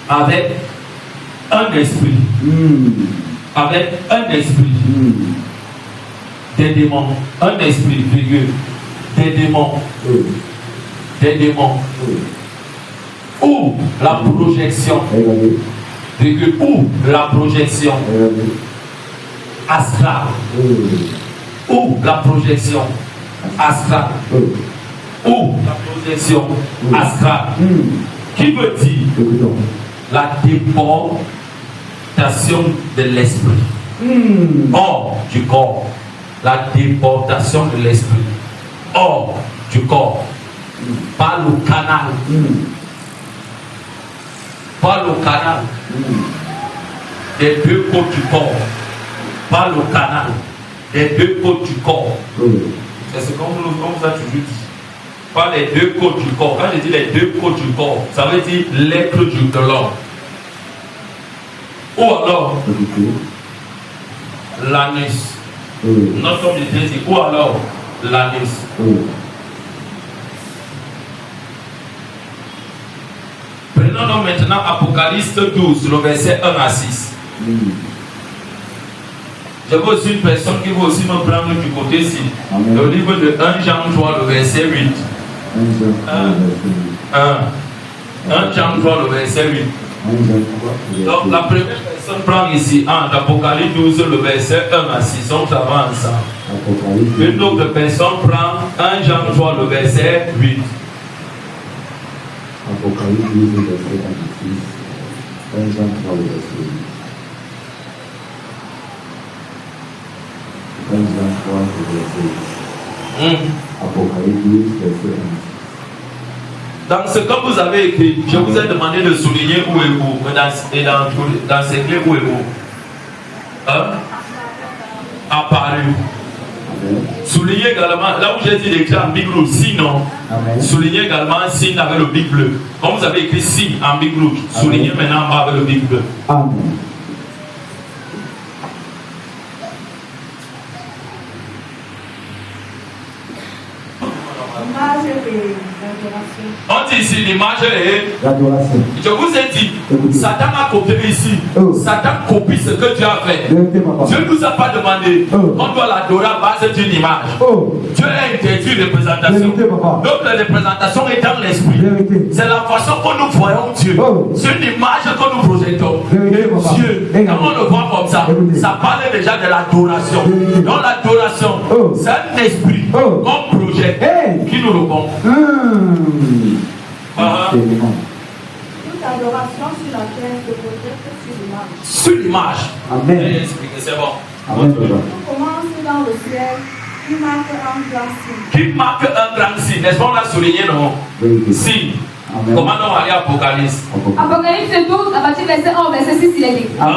avec un esprit. Avec un esprit. Des démons. Un esprit, figure. Des démons. Des démons. Ou la projection. Figure. Ou la projection astrale. Ou la projection astrale. Ou la projection astrale. Qui veut dire la déportation de l'esprit hors du corps. La déportation de l'esprit hors du corps. Par le canal. Par le canal des deux côtes du corps. Par le canal des deux côtes du corps. C'est ce qu'on vous a toujours dit. Par les deux côtes du corps. Quand je dis les deux côtes du corps, ça veut dire l'être de l'homme. Ou alors l'anus. Notre homme de Dieu dit, ou alors l'anus. Prenons donc maintenant Apocalypse 12, le verset 1 à 6. Je veux aussi une personne qui va aussi me prendre du côté ici. Le livre de 1 Jean 3, le verset 8. 1 Jean 3, le verset 8. Donc la première personne prend ici, Apocalypse 12, le verset 1 à 6. On travaille ensemble. Une autre personne prend 1 Jean 3, le verset 8. Apocalypse 12, le verset 1 à 6. 1 Jean 3, le verset 8. 1 Jean 3, le verset 8. Apocalypse 12, verset 1. Dans ce que vous avez écrit, je vous ai demandé de souligner où est vous, et d'enseigner où est vous. Apparu. Soulignez également, là où j'ai dit d'écrire en big rouge, sinon, soulignez également un signe avec le big bleu. Comme vous avez écrit signe en big rouge, soulignez maintenant en bas avec le big bleu. Amen. On dit ici l'image est l'adoration. Je vous ai dit, Satan a copié ici. Satan copie ce que Dieu a fait. Dieu ne nous a pas demandé. On doit l'adorer à base d'une image. Dieu a interdit une représentation. Donc la représentation est dans l'esprit. C'est la façon que nous voyons Dieu. C'est une image que nous projetons. Et Dieu, quand on le voit comme ça, ça parle déjà de l'adoration. Donc l'adoration, c'est un esprit qu'on projette qui nous répond. Toute adoration sur la terre se projette sur l'image. Sur l'image. Amen. C'est bon. Amen. Tout commence dans le ciel qui marque un grand signe. Qui marque un grand signe. N'est-ce pas, on l'a souligné, non? Signe. Comment on va aller à Apocalypse? Apocalypse 12, à partir du verset 1 au verset 6, il est dit. Un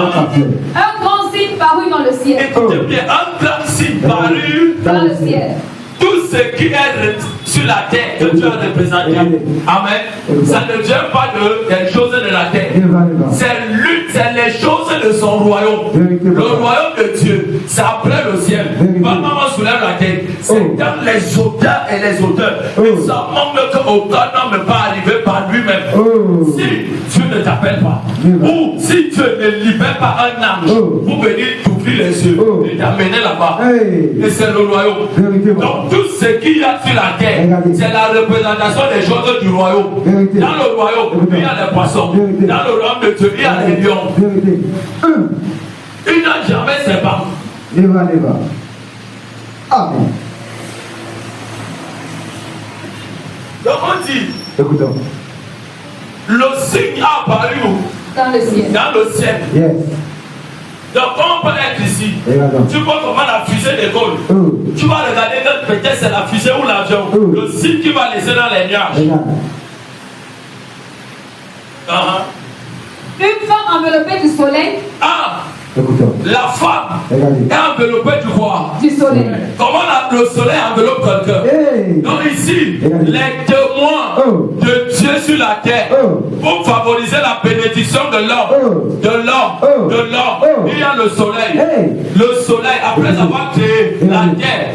grand signe parut dans le ciel. Écoutez bien, un grand signe parut dans le ciel. Tout ce qui est sur la terre que Dieu a représenté. Amen. Ça ne vient pas des choses de la terre. C'est les choses de son royaume. Le royaume de Dieu, c'est après le ciel. Pas maman soulève la terre. C'est dans les auteurs et les auteurs. Il s'en manque qu'aucun homme ne peut arriver par lui-même. Si Dieu ne t'appelle pas, ou si Dieu ne libère pas un ange pour venir t'ouvrir les yeux et t'amener là-bas. Et c'est le royaume. Donc tout ce qu'il y a sur la terre, c'est la représentation des choses du royaume. Dans le royaume, il y a les poissons. Dans le royaume de Dieu, il y a les lions. Il n'a jamais séparé. Amen. Donc on dit, écoutons. Le signe a apparu dans le ciel. Dans le ciel. Yes. Donc quand on peut être ici, tu vois comment la fusée décolle. Tu vas regarder que peut-être c'est la fusée ou l'avion. Le signe qui va laisser dans les nuages. Une femme enveloppée du soleil. La femme est enveloppée du roi. Du soleil. Comment le soleil enveloppe quelqu'un? Donc ici, les témoins de Dieu sur la terre pour favoriser la bénédiction de l'homme. Il y a le soleil. Le soleil, après avoir créé la terre,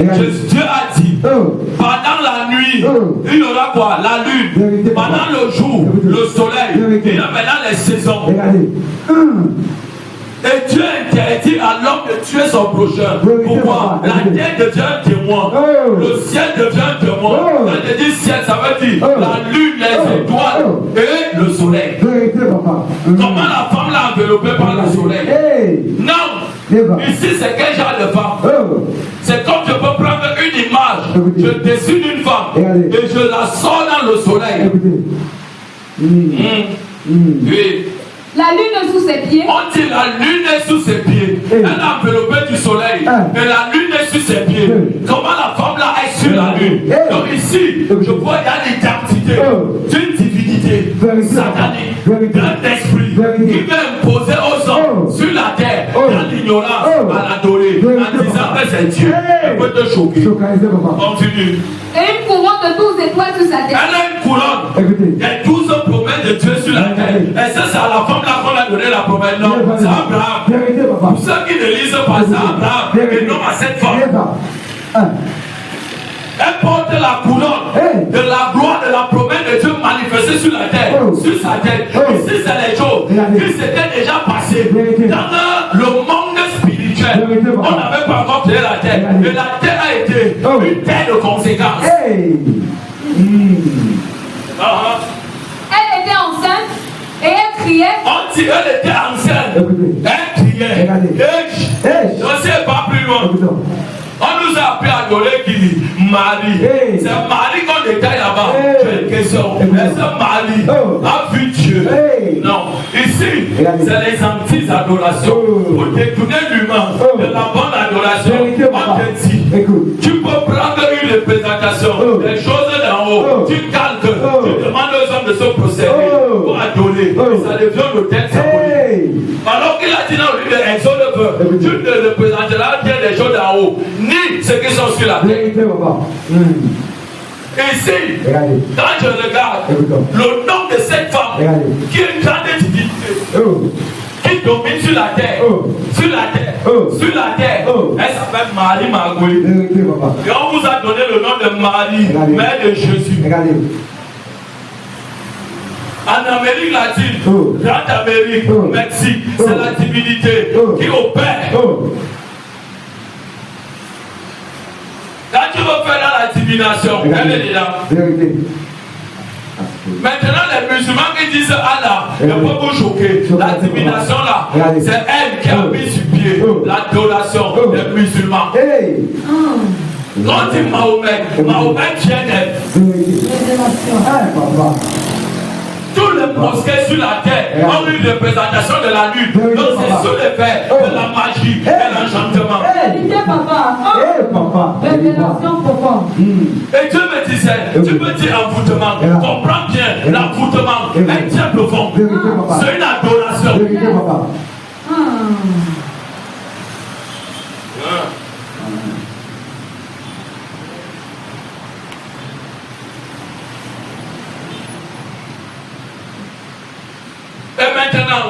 Dieu a dit, pendant la nuit, il y aura quoi? La lune. Pendant le jour, le soleil. Il y a maintenant les saisons. Et Dieu interdit à l'homme de tuer son prochain. Pourquoi? La terre devient un témoin. Le ciel devient un témoin. Quand je dis ciel, ça veut dire la lune, les étoiles et le soleil. Comment la femme l'a enveloppé par le soleil? Non. Ici, c'est quel genre de femme? C'est comme je peux prendre une image, je dessine une femme et je la sors dans le soleil. Oui. La lune sous ses pieds. On dit la lune est sous ses pieds. Elle a enveloppé du soleil. Mais la lune est sous ses pieds. Comment la femme là est sur la lune? Donc ici, je vois qu'il y a l'identité d'une divinité satanique, d'un esprit qui veut imposer aux hommes sur la terre, dans l'ignorance, à l'adorer, en disant que c'est Dieu. Elle peut te choquer. Continue. Et une couronne de 12 étoiles sur sa tête. Elle a une couronne. Il y a 12 promesses de Dieu sur la terre. Et ça, c'est à la femme là qu'on a donné la promesse. Non, c'est Abraham. Pour ceux qui ne lisent pas, c'est Abraham. Et non à cette femme. Elle porte la couronne de la gloire de la promesse de Dieu manifestée sur la terre, sur sa tête. Ici, c'est les choses qui s'étaient déjà passées dans le monde spirituel. On n'avait pas encore créé la terre. Et la terre a été une terre de conséquences. Elle était enceinte et elle criait. On dit elle était enceinte. Elle criait. Je ne sais pas plus loin. On nous a appris à adorer qui? Marie. C'est Marie qu'on détaille là-bas. J'ai une question. Est-ce que Marie a vu Dieu? Non. Ici, c'est les antiques adorations. Pour détourner l'humain de la bonne adoration, on te dit, tu peux prendre une représentation domination, les choses d'en haut, tu calques, tu demandes aux hommes de se procéder pour adorer, ça devient le thème symbolique. Alors qu'il a dit dans le livre d'Exode, tu ne représenteras bien les choses d'en haut, ni ceux qui sont sur la terre. Ici, quand je regarde le nom de cette femme qui est une grande divinité, qui domine sur la terre, sur la terre, sur la terre, elle s'appelle Marie Magoué. Et on vous a donné le nom de Marie, mère de Jésus. En Amérique latine, Grande Amérique, Mexique, c'est la divinité qui opère. Quand tu veux faire dans la divination, elle est dedans. Maintenant, les musulmans qui disent Allah, ne peut vous choquer. La divination là, c'est elle qui a mis sur pied l'adoration des musulmans. Quand dit Mahomet, Mahomet vient d'elle. Tous les mosquées sur la terre ont une représentation de la lune. Donc c'est sous l'effet de la magie et l'enchantement. Révélation profonde. Et Dieu me disait, tu peux dire envoûtement, comprends bien l'envoûtement, un tient profond. C'est une adoration. Et maintenant,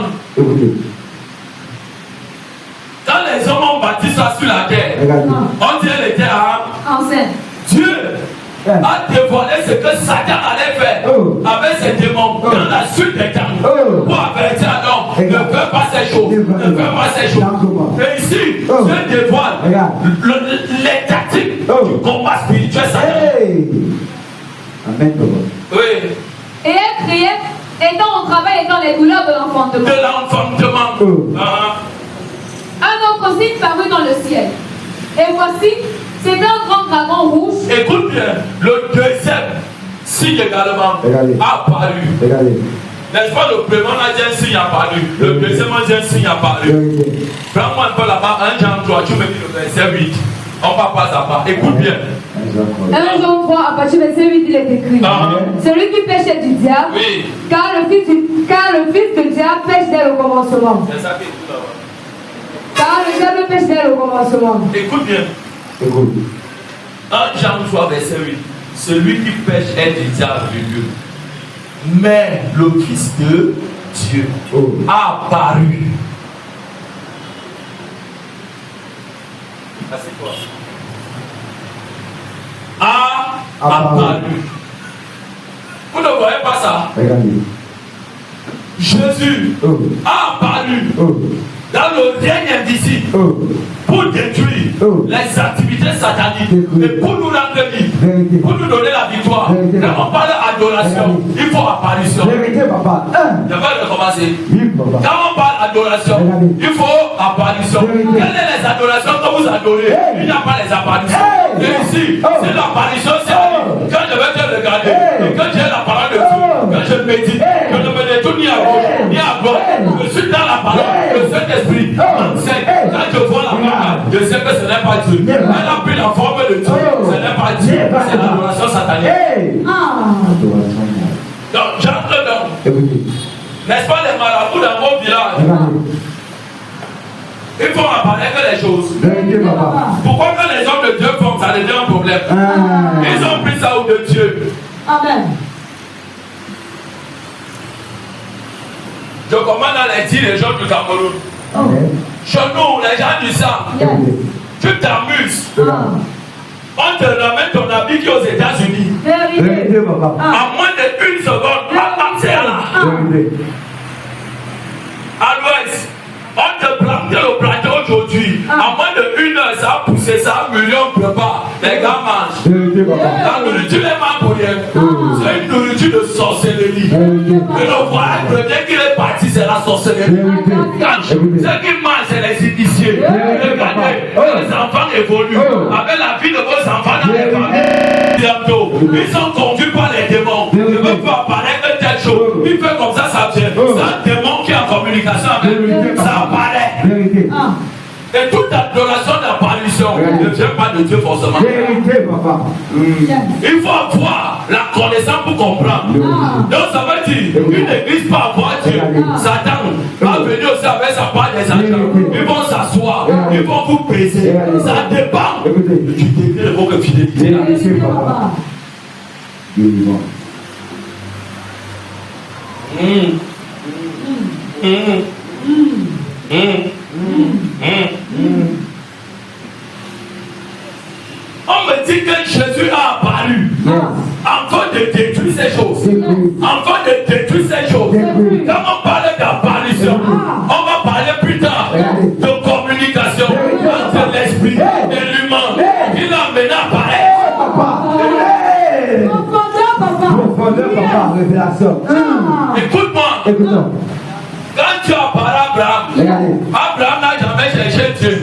quand les hommes ont bâti ça sur la terre, on dit qu'elle était enceinte. Dieu a dévoilé ce que Satan allait faire avec ses démons dans la suite des temps pour avertir à l'homme, ne fais pas ces choses, ne fais pas ces choses. Et ici, Dieu dévoile les tactiques du combat spirituel satanique. Amen. Oui. Et elle criait, étant au travail et dans les douleurs de l'enfantement. De l'enfantement. Un autre signe parut dans le ciel. Et voici, c'était un grand dragon rouge. Écoute bien, le deuxième signe également a apparu. N'est-ce pas, le premier on a dit un signe apparu, le deuxième on a dit un signe apparu. Prends-moi un peu là-bas, 1 Jean 3, tu me dis le verset 8. On va pas à pas. Écoute bien. 1 Jean 3, à partir du verset 8, il est écrit. Celui qui pêche est du diable, car le fils du diable pêche dès le commencement. C'est ça qui est tout là-bas. Car le diable pêche dès le commencement. Écoute bien. 1 Jean 3, verset 8. Celui qui pêche est du diable de Dieu. Mais le Fils de Dieu a apparu. C'est quoi? A apparu. Vous ne voyez pas ça? Jésus a apparu dans le règne invisible pour détruire les activités sataniques et pour nous rendre libres, pour nous donner la victoire. Quand on parle d'adoration, il faut apparition. Je vais recommencer. Quand on parle d'adoration, il faut apparition. Quelles sont les adorations que vous adorez? Il n'y a pas les apparitions. Et ici, c'est l'apparition, c'est quand je vais te regarder, et quand j'ai la parole de Dieu, quand je médite, je ne me détourne ni à gauche, ni à droite, je suis dans la parole, le Saint-Esprit enseigne. Quand je vois la parole, je sais que ce n'est pas Dieu. Elle a pris la forme de Dieu, ce n'est pas Dieu, c'est l'adoration satanique. Donc, j'entre dedans. N'est-ce pas les marabouts dans vos villages? Il faut apparaître les choses. Pourquoi quand les hommes de Dieu font ça devient un problème? Ils ont pris ça ou de Dieu. Amen. Je commande à les dire les gens du Cameroun. Chez nous, les gens du sang, tu t'amuses. On te ramène ton habit qui est aux États-Unis. En moins de 1 seconde, c'est là. À l'ouest, on te plante le plateau aujourd'hui. En moins de 1 heure, ça a poussé, ça a million de repas. Les gars mangent. La nourriture est pas pour rien. C'est une nourriture de sorcellerie. Et le voyage premier qu'il est parti, c'est la sorcellerie. Ce qui mange, c'est les initiés. Regardez, les enfants évoluent. Avec la vie de vos enfants dans les familles. Bientôt, ils sont conduits par les démons. Ils ne veulent pas apparaître telle chose. Il fait comme ça vient. C'est un démon qui est en communication avec lui. Ça apparaît. Et toute adoration d'apparition ne vient pas de Dieu forcément. Vérité, papa. Il faut avoir la connaissance pour comprendre. Donc ça veut dire, une église peut avoir Dieu. Satan va venir aussi avec sa part des agents. Ils vont s'asseoir, ils vont vous baiser. Ça dépend du degré de votre fidélité. On me dit que Jésus a apparu afin de détruire ces choses. Afin de détruire ces choses. Quand on parle d'apparition, on va parler plus tard de communication entre l'esprit et l'humain. Il a amené à apparaître. Profondeur, papa, révélation. Écoute-moi. Quand tu apparais à Abraham, Abraham n'a jamais cherché Dieu.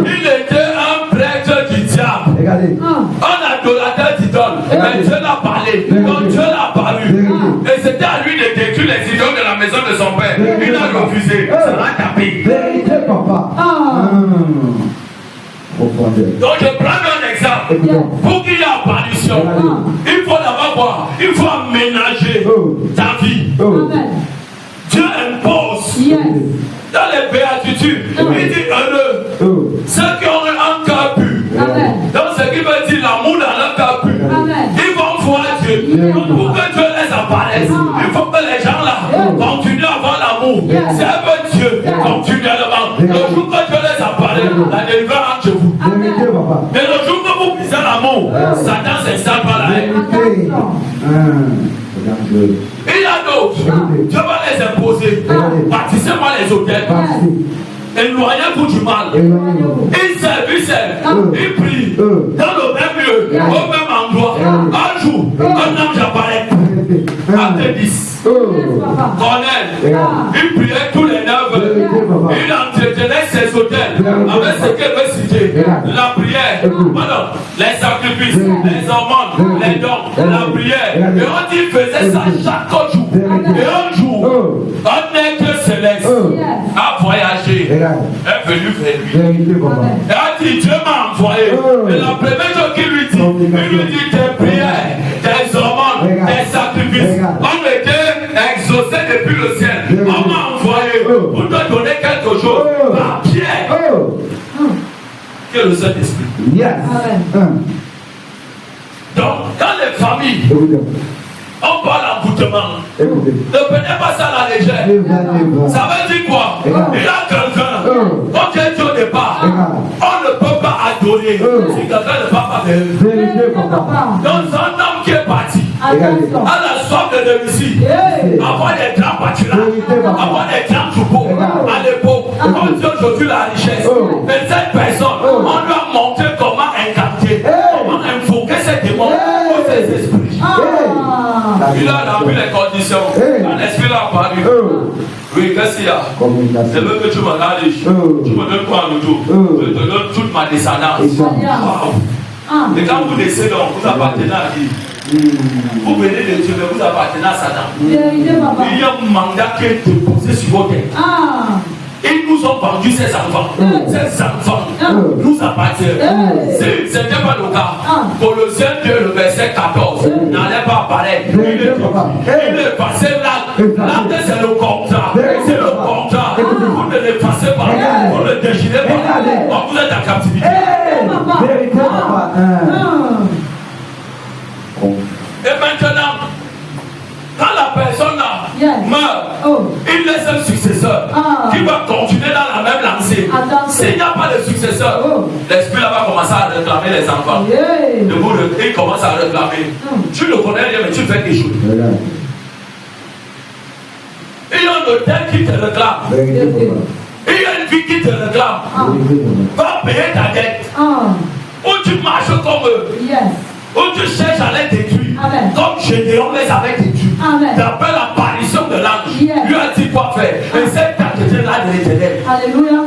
Il était un prêtre du diable. Un adorateur d'idole. Mais Dieu l'a parlé. Donc Dieu l'a apparu. Et c'était à lui de détruire les idoles de la maison de son père. Il a refusé. Ça l'a tapé. Vérité, papa. Donc je prends un exemple. Pour qu'il y ait apparition, il faut d'abord voir. Il faut aménager ta vie. Dieu impose dans les béatitudes. Il dit heureux ceux qui ont un cœur pur. Donc ce qui veut dire l'amour dans leur cœur pur. Ils vont voir Dieu. Donc pour que Dieu les apparaisse, il faut que les gens là continuent à avoir l'amour. C'est un peu Dieu continuellement. Le jour que Dieu les apparaît, la délivrance entre vous. Mais le jour que vous brisez l'amour, Satan s'installe par la haine. Il y a d'autres. Dieu va les imposer. Bâtissez-moi les hôtels. Éloignez-vous du mal. Ils servent. Ils prient. Dans le même lieu, au même endroit. Un jour, un ange apparaît. Après 10. Cornel. Il priait tous les 9 heures. Il entretenait ses hôtels avec ce qu'il veut citer. La prière, les sacrifices, les hormones, les dons, la prière. Et on dit qu'il faisait ça chaque jour. Et un jour, un être céleste a voyagé. Est venu vers lui. Et a dit, Dieu m'a envoyé. Et la première chose qu'il lui dit, il lui dit tes prières, tes hormones, tes sacrifices. On était exaucé depuis le ciel. On m'a envoyé pour te donner quelque chose. Par Pierre. Que le Saint-Esprit. Donc, dans les familles, on parle d'envoûtement. Ne prenez pas ça à la légère. Ça veut dire quoi? Il a quelqu'un. Ok, Dieu au départ. On ne peut pas adorer si quelqu'un ne va pas vers eux. Donc, c'est un homme qui est parti. À la soif de réussir. Avoir des grands pâturages. Avoir des grands troupeaux. À l'époque, on dit aujourd'hui la richesse. Mais cette personne, on lui a montré comment incarner. Comment invoquer ces démons ou ces esprits. Il a rempli les conditions. L'esprit l'a apparu. Oui, qu'est-ce qu'il y a? Je veux que tu me gardes. Tu me donnes quoi en retour? Je te donne toute ma descendance. Wow. Et quand vous décédez, vous appartenez à qui? Vous venez de Dieu, mais vous appartenez à Satan. Il y a un mandat qui est déposé sur vos têtes. Ils nous ont vendu ces enfants. Ces enfants nous appartiennent. Si ce n'était pas le cas, Colossiens 2, le verset 14, n'allait pas apparaître. Il est passé là. Là, c'est le contrat. C'est le contrat. Vous ne l'effacez pas. Vous ne le déchirez pas. Vous êtes en captivité. Et maintenant, quand la personne là meurt, il laisse un successeur qui va continuer dans la même lancée. S'il n'y a pas de successeur, l'esprit là va commencer à réclamer les enfants. Il commence à réclamer. Tu ne connais rien, mais tu fais des choses. Il y a un hôtel qui te réclame. Il y a une vie qui te réclame. Va payer ta dette. Ou tu marches comme eux. Où tu cherches à les détruire. Comme Gédéon les avait détruits. D'après l'apparition de l'ange, lui a dit quoi faire. Et cette tâche était là de l'éternel. Alléluia.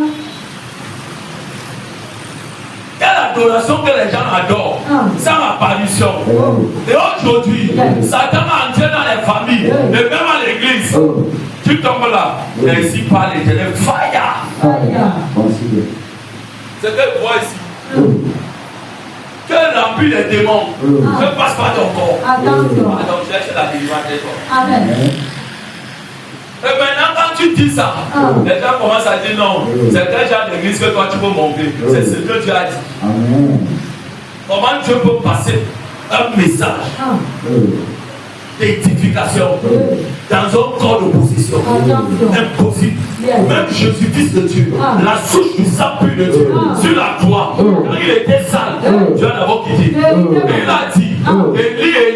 Il y a l'adoration que les gens adorent, sans apparition. Et aujourd'hui, Satan a entré dans les familles, et même à l'église. Tu tombes là, et ici par l'éternel. Fire. Ce qu'elle voit ici. Que remplit les démons ne passe pas ton corps. Attention. Donc cherche la délivrance des corps. Amen. Et maintenant, quand tu dis ça, les gens commencent à dire non, c'est quel genre d'église que toi tu peux monter. C'est ce que Dieu a dit. Amen. Comment Dieu peut passer un message d'édification dans un corps d'opposition? Impossible. Même Jésus, fils de Dieu, la souche du sang pur de Dieu, sur la croix, quand il était sale, Dieu a d'abord quitté. Il a dit,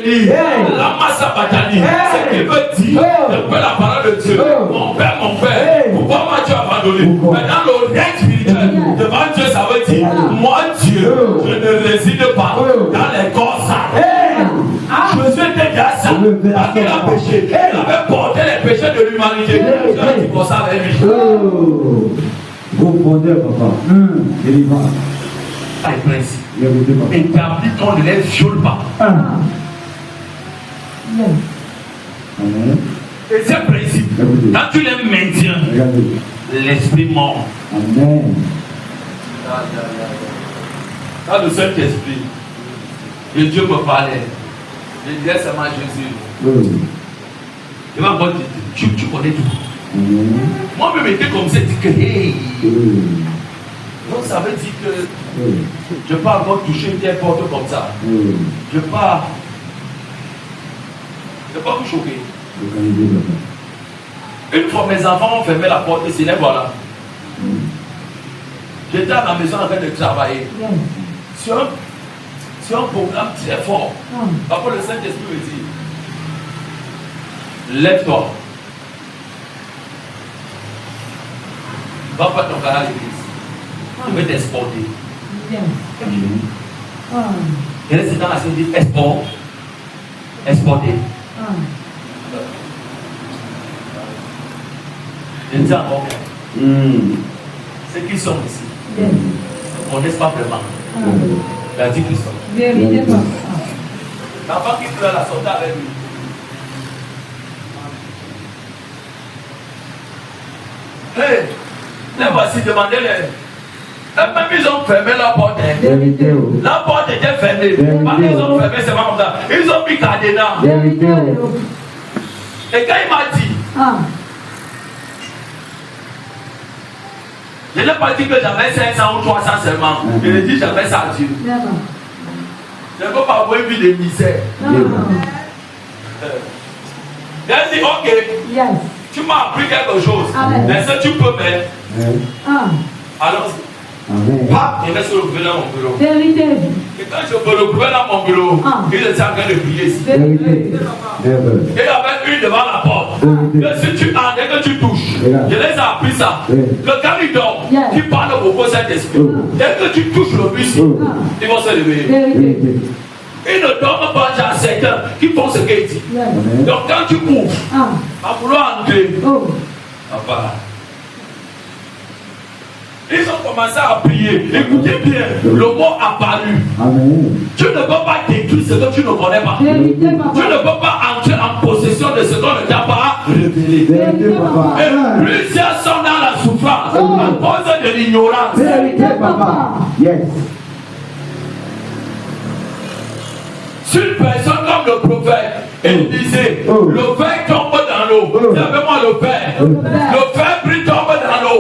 Élie, lama sabachthani, c'est qu'il veut dire, de la parole de Dieu, mon père, pourquoi m'as-tu abandonné? Maintenant, l'oreille spirituelle, devant Dieu, ça veut dire, moi, Dieu, je ne réside pas dans les corps sales. Jésus était déjà sale, parce qu'il a péché, il avait porté les péchés de l'humanité. Dieu a dit pour ça avec lui. Profondeur, papa. Délivrance. Les principes établis qu'on ne les viole pas. Amen. Et ces principes, quand tu les maintiens, l'esprit mort. Amen. Quand le Saint-Esprit, et Dieu me parlait, je disais seulement Jésus. Il va me dire, tu connais tout. Moi, je m'étais comme ça, je dis que hey. Donc ça veut dire que je ne peux pas encore toucher une telle porte comme ça. Je ne peux pas vous choquer. Une fois mes enfants ont fermé la porte, et c'est là, voilà. J'étais à la maison en train de travailler. Sur un programme très fort. Après le Saint-Esprit me dit, lève-toi. Va pas ton gars à l'église. Je vais t'exporter. Et là, c'est dans la scène dit exporter. Je dis encore, ceux qui sont ici ne connaissent pas vraiment. Il a dit qu'ils sont. L'enfant qui pleure la sortie avec lui. Hey, là voici, demandez-les. Même ils ont fermé la porte. La porte était fermée. Parce qu'ils ont fermé, c'est pas comme ça. Ils ont mis cadenas. Et quand il m'a dit, je n'ai pas dit que j'avais 500 ou 300 seulement. Je lui ai dit j'avais ça à Dieu. Je ne peux pas avoir une vie de misère. Il a dit ok, tu m'as appris quelque chose. Mais ça tu peux mettre. Allons-y. Il reste retrouvé dans mon bureau. Et quand je me retrouvais dans mon bureau, il était en train de prier ici. Et il y avait une devant la porte. Que si tu entres et que tu touches, je les ai appris ça. Le gars il dort, qui parle beaucoup Saint-Esprit. Dès que tu touches le bus, ils vont se réveiller. Ils ne dorment pas à certains qui font ce qu'il dit. Donc quand tu ouvres, à vouloir entrer, ils ont commencé à prier. Écoutez bien, le mot apparu. Tu ne peux pas détruire ce que tu ne connais pas. Tu ne peux pas entrer en possession de ce qu'on ne t'a pas révélé. Et plusieurs sont dans la souffrance à cause de l'ignorance. Sur une personne comme le prophète, il disait, le fer tombe dans l'eau. Savez-moi le fer. Le fer brille tombe dans l'eau.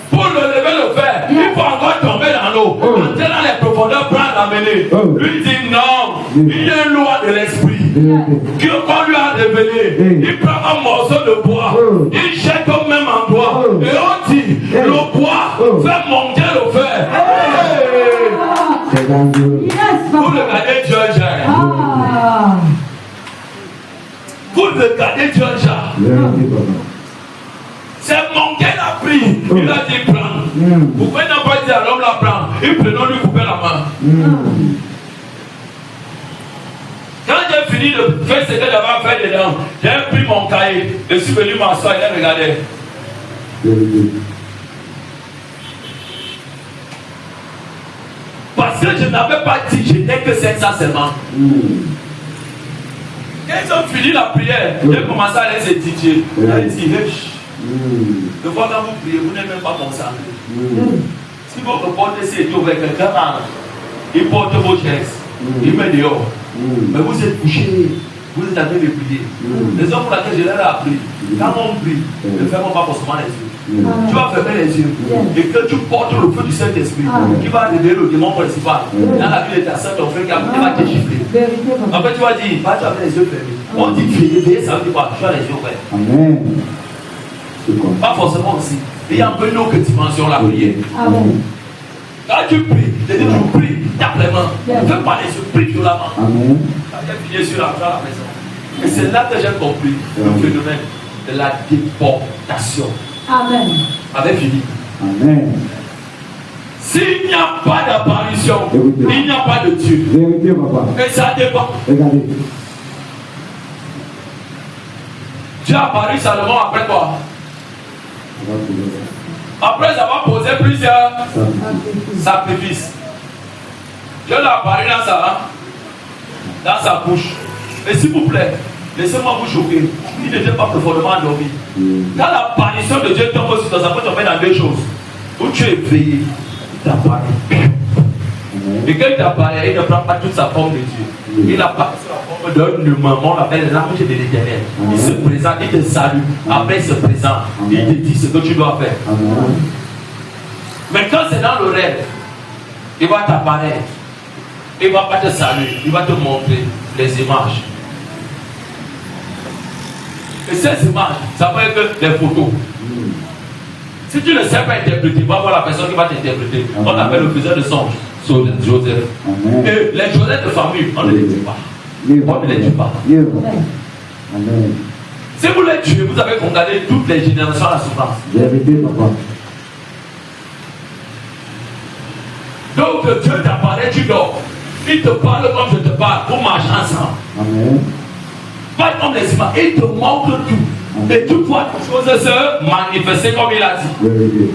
Pour le lever le fer, il faut encore tomber dans l'eau. Entrer dans les profondeurs, prendre l'amener. Lui dit non, il y a une loi de l'esprit qu'on lui a révélé. Il prend un morceau de bois, il jette au même endroit. Et on dit, le bois fait monter le fer. Vous regardez Dieu, vous regardez Dieu, c'est mon qu'elle a pris. Il a dit prends. Pourquoi il n'a pas dit à l'homme la prendre? Il prenait lui couper la main. Quand j'ai fini de faire ce que j'avais à faire dedans, j'ai pris mon cahier. Je suis venu m'asseoir et j'ai regardé. Parce que je n'avais pas dit, je n'ai que 500 seulement. Quand ils ont fini la prière, j'ai commencé à les étudier. J'ai dit, de fois quand vous priez, vous n'êtes même pas concentré. Si votre porte est ouverte, quelqu'un il porte vos chaises, il met dehors. Mais vous êtes couché, vous êtes en train de prier. Les hommes pour lesquels je leur ai appris, quand on prie, ne fermons pas forcément les yeux. Tu vas fermer les yeux et que tu portes le feu du Saint-Esprit qui va révéler le démon principal. Dans la vie de ta soeur, ton frère qui va te gifler. En fait, tu vas dire, pas tu as les yeux fermés. On dit veiller, ça veut dire quoi? Tu as les yeux ouverts. Amen. Pas forcément aussi. Il y a un peu une autre dimension la prière. Quand tu pries, tu pries, tape les mains. Ne fais pas les yeux, prie violemment. Amen. Tu as sur la maison. Et c'est là que j'ai compris le phénomène de la déportation. Amen. Avec Philippe. Amen. S'il n'y a pas d'apparition, il n'y a pas de Dieu. Vérité, papa. Et ça dépend. Regardez. Dieu a apparu Salomon après quoi? Après avoir posé plusieurs sacrifices. Dieu l'a apparu dans sa bouche. Et s'il vous plaît, laissez-moi vous choquer. Il n'était pas profondément endormi. Quand l'apparition de Dieu tombe sur toi, ça peut tomber dans deux choses. Où tu es éveillé, il t'apparaît. Et quand il t'apparaît, il ne prend pas toute sa forme de Dieu. Il apparaît sur la forme d'un humain, on l'appelle l'ange de l'Éternel. Il se présente, il te salue. Après, il se présente. Il te dit ce que tu dois faire. Mais quand c'est dans le rêve, il va t'apparaître. Il ne va pas te saluer. Il va te montrer les images. Et ces images, ça peut être des photos. Si tu ne sais pas interpréter, va voir la personne qui va t'interpréter. On appelle le faiseur de songe, Joseph. Et les Joseph de famille, on ne les tue pas. On ne les tue pas. Amen. Si vous les tuez, vous avez condamné toutes les générations à la souffrance. Vérité, papa. Donc Dieu t'apparaît, tu dors. Il te parle comme je te parle, pour marcher ensemble. Amen. Pas comme les images, il te montre tout. Et tu vois les choses se manifester comme il a dit. Vérité.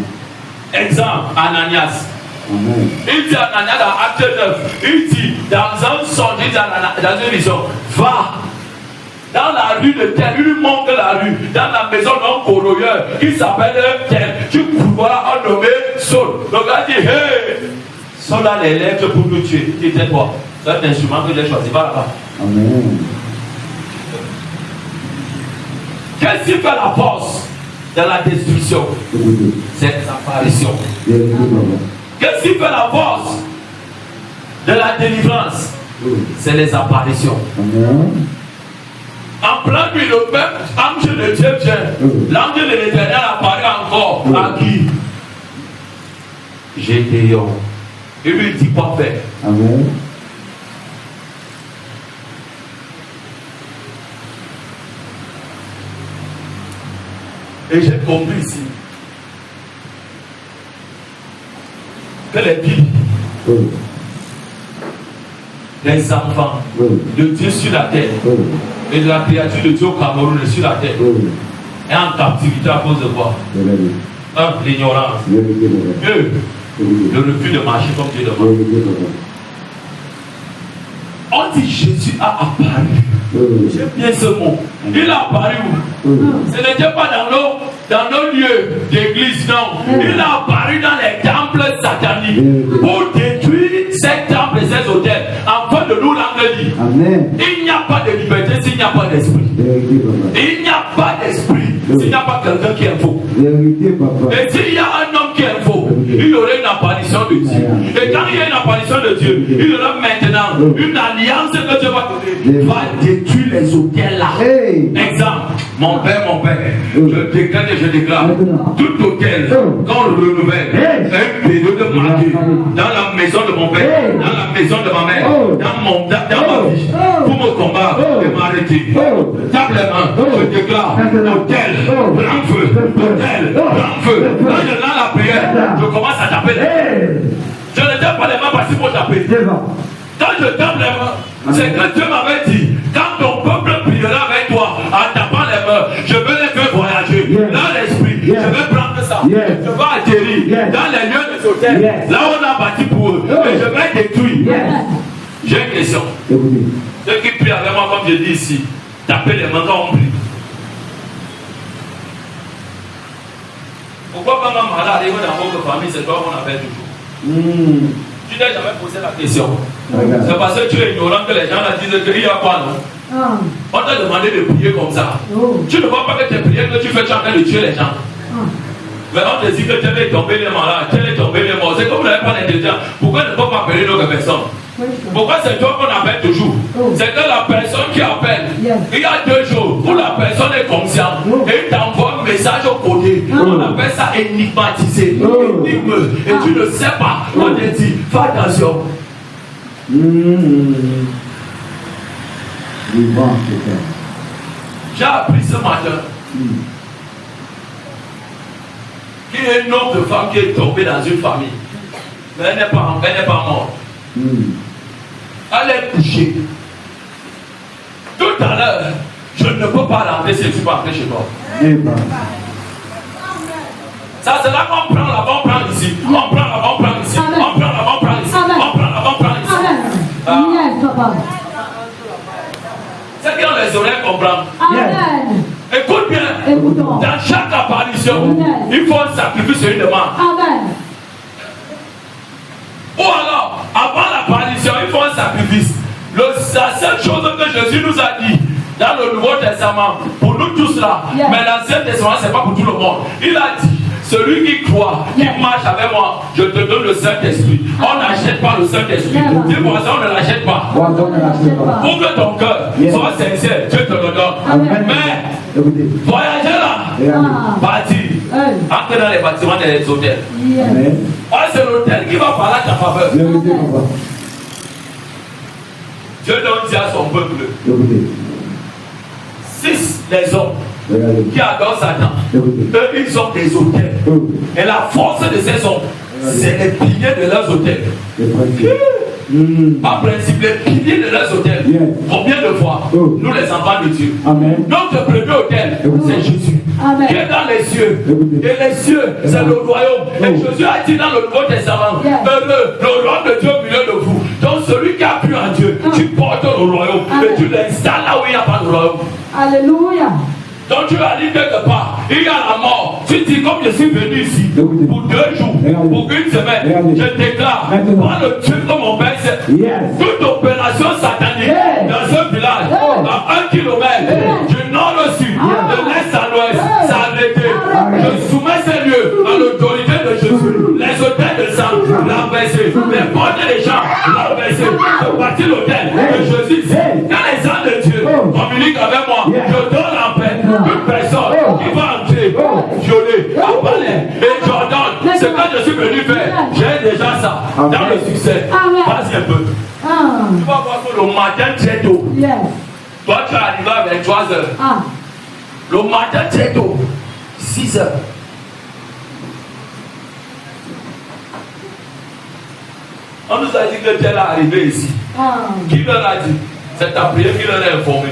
Exemple, Ananias. Amen. Il dit à Ananias dans Acte 9, il dit dans un songe, il dit dans une vision, va dans la rue de tel, il lui montre la rue, dans la maison d'un corroyeur qui s'appelle tel, tu pourras en nommer Saul. Donc il dit, hey, Saul a les lettres pour nous tuer. Il dit, quoi? C'est un instrument que j'ai choisi, va là-bas. Amen. Qu'est-ce qui fait la force de la destruction? C'est les apparitions. Qu'est-ce qui fait la force de la délivrance? C'est les apparitions. En plein nuit, le même ange de Dieu vient. L'ange de l'Éternel apparaît encore à qui? Gédéon. Il lui dit quoi faire? Amen. Et j'ai compris ici que les Bibles, les enfants de Dieu sur la terre et de la créature de Dieu au Cameroun et sur la terre est en captivité à cause de quoi? L'ignorance. Deux, le refus de marcher comme Dieu demande. On dit Jésus a apparu. J'aime bien ce mot. Il a apparu où? Ce n'était pas dans nos lieux d'église, non. Il a apparu dans les temples sataniques pour détruire ces temples et ces hôtels, afin de nous l'enlever. Il n'y a pas de liberté s'il n'y a pas d'esprit. Il n'y a pas d'esprit s'il n'y a pas quelqu'un qui est faux. Et s'il y a un homme qui est faux, il y aurait une apparition de Dieu. Et quand il y a une apparition de Dieu, il y aura maintenant une alliance que Dieu va donner, va détruire les hôtels là. Exemple, mon père, je déclare et je déclare, tout hôtel, quand on le renouvelle, un période marqué dans la maison de mon père, dans la maison de ma mère, dans ma vie, pour me combattre et m'arrêter. Tape les mains, je déclare, hôtel, prends feu, hôtel, prends feu. Quand je lance la prière, je commence à taper les mains. Je ne tape pas les mains parce qu'il faut taper. Quand je tape les mains, c'est que Dieu m'avait dit, quand ton peuple priera avec toi en tapant les mains, je vais les faire voyager dans l'esprit. Je vais prendre ça. Je vais atterrir dans les lieux des hôtels. Là où on a bâti pour eux. Et je vais détruire. J'ai une question. Ceux qui prient avec moi, comme je dis ici, tapez les mains quand on prie. Pourquoi quand on est malade et qu'on est dans votre famille, c'est toi qu'on appelle toujours? Tu n'as jamais posé la question. C'est parce que tu es ignorant que les gens disent qu'il y a quoi, non? On t'a demandé de prier comme ça. Tu ne vois pas que tes prières que tu fais, tu es en train de tuer les gens. Mais on te dit que tu es tombé les malades, tu es tombé les morts. C'est comme vous n'avez pas d'intelligence. Pourquoi ne pas appeler d'autres personnes? Pourquoi c'est toi qu'on appelle toujours? C'est que la personne qui appelle, il y a 2 jours où la personne est consciente et il t'envoie un message au côté. On appelle ça énigmatisé. Énigme. Et tu ne sais pas. On te dit, fais attention. J'ai appris ce matin qu'il y a une autre femme qui est tombée dans une famille. Mais elle n'est pas morte. Elle est couchée. Tout à l'heure, je ne peux pas rentrer si tu peux rentrer chez toi. Ça, c'est là qu'on prend là-bas, on prend ici. On prend là-bas, on prend ici. On prend là-bas, on prend ici. On prend là-bas, on prend ici. C'est qui ont les oreilles comprendre. Écoute bien. Dans chaque apparition, il faut un sacrifice et une demande. Ou alors, avant l'apparition, il faut un sacrifice. La seule chose que Jésus nous a dit dans le Nouveau Testament, pour nous tous là, mais l'Ancien Testament, ce n'est pas pour tout le monde. Il a dit, celui qui croit, qui marche avec moi, je te donne le Saint-Esprit. On n'achète pas le Saint-Esprit. Dis-moi ça, on ne l'achète pas. Pour que ton cœur soit sincère, Dieu te le donne. Mais, voyager là, partir, entrer dans les bâtiments des hôtels. C'est l'hôtel qui va parler à ta faveur. Dieu donne dit à son peuple 6 les hommes qui adorent Satan. Eux, ils ont des hôtels. Et la force de ces hommes, c'est les piliers de leurs hôtels. Par principe, les piliers de leurs hôtels. Combien de fois nous, les enfants de Dieu, notre premier hôtel, c'est Jésus, qui est dans les cieux. Et les cieux, c'est le royaume. Et Jésus a dit dans le Nouveau Testament, le royaume de Dieu au milieu de vous. Donc celui qui a pu en Dieu, tu portes le royaume. Et tu l'installes là où il n'y a pas de royaume. Alléluia. Donc tu vas dire quelque part, il y a la mort. Tu dis comme je suis venu ici pour 2 jours, pour 1 semaine, je déclare, par le Dieu comme mon père, toute opération satanique dans ce village, à 1 kilomètre, du nord au sud, de l'est à l'ouest, ça a arrêté. Je soumets ces lieux à l'autorité de Jésus. Les hôtels de sang, l'enverser, les portes des gens, l'enverser, de bâtir l'hôtel de Jésus. Quand les gens de Dieu communiquent avec moi, je donne en paix. Une personne qui va entrer, violer, avaler, et j'ordonne ce que je suis venu faire. J'ai déjà ça dans le succès. Vas-y un peu. Tu vas voir que le matin très tôt, toi tu es arrivé à 23h. Le matin très tôt, 6h. On nous a dit que tu es arrivé ici. Qui leur a dit? C'est ta prière qui leur a informé.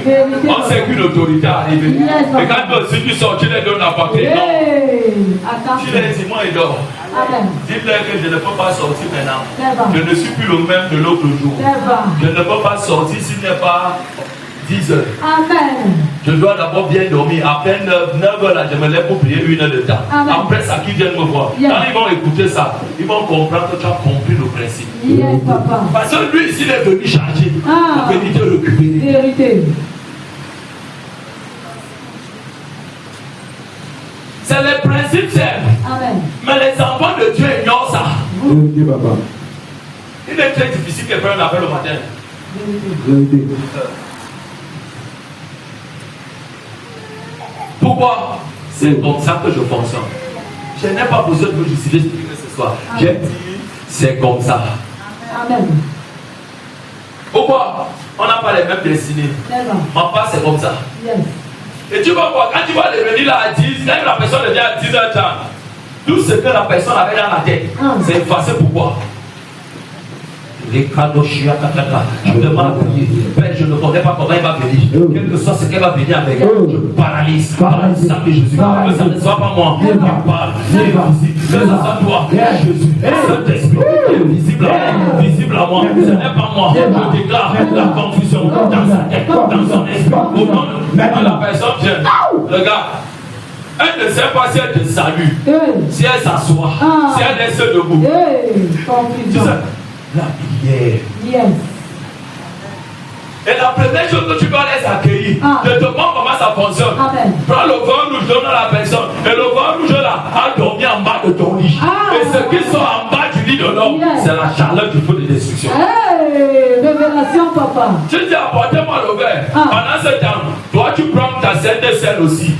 On sait qu'une autorité est arrivée. Et quand toi aussi tu sors, tu les donnes à papier. Non. Tu les dis, moi, ils dorment. Dis-leur que je ne peux pas sortir maintenant. Je ne suis plus le même de l'autre jour. Je ne peux pas sortir s'il n'est pas 10 heures. Je dois d'abord bien dormir. À peine 9 heures, là, je me lève pour prier 1 heure de temps. Après ça, qui viennent me voir. Quand ils vont écouter ça, ils vont comprendre que tu as compris le principe. Parce que lui, s'il est venu changer, pour venir te récupérer. C'est le principe simple. Mais les enfants de Dieu ignorent ça. Il est très difficile que quelqu'un l'appelle le matin. Pourquoi? C'est comme ça que je fonctionne. Je n'ai pas besoin de vous justifier ce que ce soit. J'ai dit, c'est comme ça. Amen. Pourquoi? On n'a pas les mêmes destinées. Mon père, c'est comme ça. Et tu vas voir, quand tu vas devenir là à 10, quand la personne devient à 10 heures, tout ce que la personne avait dans la tête, c'est effacé. Pourquoi? Les cadeaux, je demande à prier. Père, je ne connais pas comment il va venir. Quel que soit ce qu'elle va venir avec, je paralyse. Par le sang de Jésus. Que ça ne soit pas moi qui parle. Que ça soit toi, Jésus. Saint-Esprit qui est visible à moi. Ce n'est pas moi. Je déclare la confusion dans sa tête, dans son esprit. Au nom de la personne vient. Regarde. Elle ne sait pas si elle te salue, si elle s'assoit, si elle laisse debout. Tu sais, la prière. Yes. Et la première chose que tu dois les accueillir, te demande comment ça fonctionne. Amen. Prends le vin rouge, donne à la personne. Et le vin rouge là a dormi en bas de ton lit. Et ceux qui sont en bas du lit de l'homme, c'est la chaleur du feu de destruction. Hey, révélation, papa. Tu dis apportez-moi le verre. Pendant ce temps, toi tu prends ta scène de sel aussi.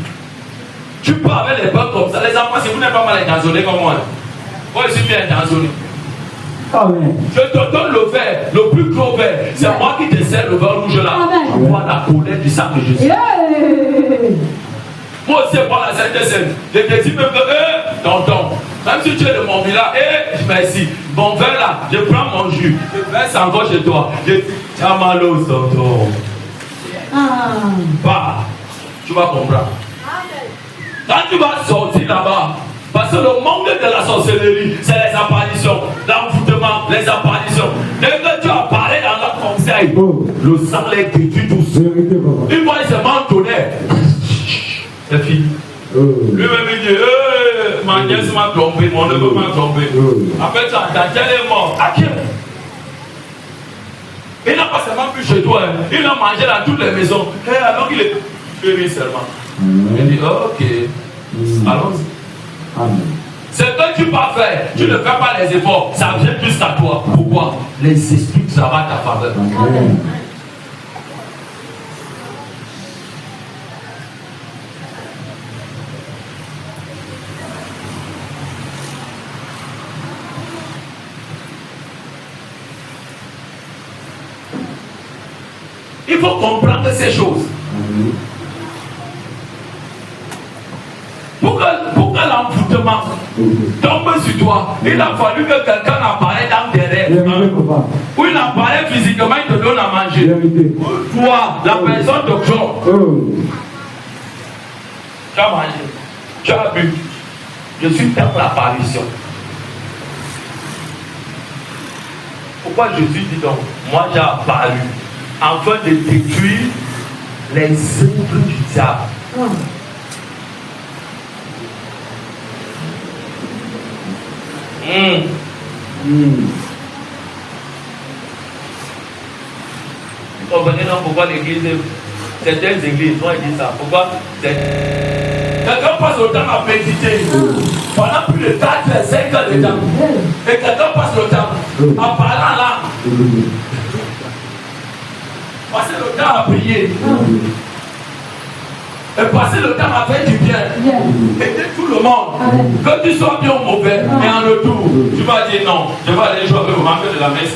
Tu pars avec les pains comme ça. Les enfants, si vous n'êtes pas mal intentionné comme moi, moi je suis bien intentionné. Je te donne le verre, le plus gros verre. C'est moi qui te sers le verre rouge là. Tu vois la colère du sang de Jésus. Moi aussi, je prends la scène de scène. Je te dis même que, tonton, même si tu es de mon village, merci. Mon verre là, je prends mon jus. Je verse encore chez toi. Je dis, tiens, malo, tonton. Bah, tu vas comprendre. Quand tu vas sortir là-bas, parce que le monde de la sorcellerie, c'est les apparitions, l'envoûtement, les apparitions. Dès que tu as parlé dans leur conseil, le sang les détruit tous. Une fois, il se m'entonner. C'est fini. Lui-même, il dit, ma nièce m'a trompé, mon neveu m'a trompé. Après, tu entends, elle est mort. À qui? Il n'a pas seulement pu chez toi, il a mangé dans toutes les maisons. Alors qu'il est fini seulement. Il dit, ok, allons-y. C'est que tu vas faire, tu ne fais pas les efforts, ça vient jusqu'à toi. Pourquoi? Les esprits travaillent à ta faveur. Amen. Il faut comprendre ces choses. Pour que l'envoûtement tombe sur toi, il a fallu que quelqu'un apparaisse dans tes rêves. Ou il apparaît physiquement, il te donne à manger. Toi, la personne de Jean, tu as mangé, tu as bu. Je suis dans l'apparition. Pourquoi Jésus dit donc, moi j'ai apparu afin de détruire les œuvres du diable. Vous comprenez donc pourquoi l'église, certaines églises, moi je dis ça, pourquoi quelqu'un passe le temps à méditer pendant plus de 4, 5 heures de temps, et quelqu'un passe le temps à parler là, passer le temps à prier, et passer le temps à faire du bien, aider tout le monde, que tu sois bien ou mauvais, et en retour, tu vas dire non, je vais aller jouer avec le manque de la messe.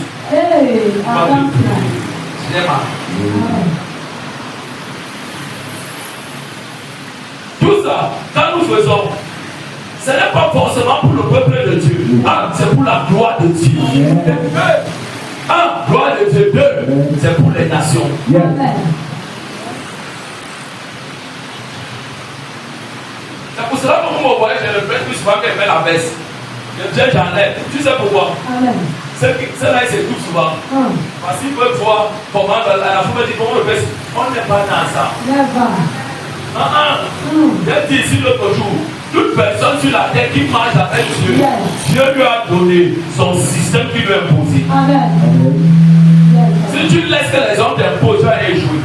Tout ça, quand nous faisons, ce n'est pas forcément pour le peuple de Dieu, c'est pour la gloire de Dieu. Gloire de Dieu, c'est pour les nations. C'est pour cela que vous me voyez, j'ai le prêtre plus souvent qu'elle fait la baisse. Le Dieu j'enlève. Tu sais pourquoi? Ceux-là, ils s'écoutent souvent. Parce qu'ils peuvent voir comment la femme dit comment le fait. On n'est pas dans ça. J'ai dit ici l'autre jour, toute personne sur la terre qui marche avec Dieu, Dieu lui a donné son système qui lui a imposé. Si tu laisses que les hommes t'imposent, tu vas échouer.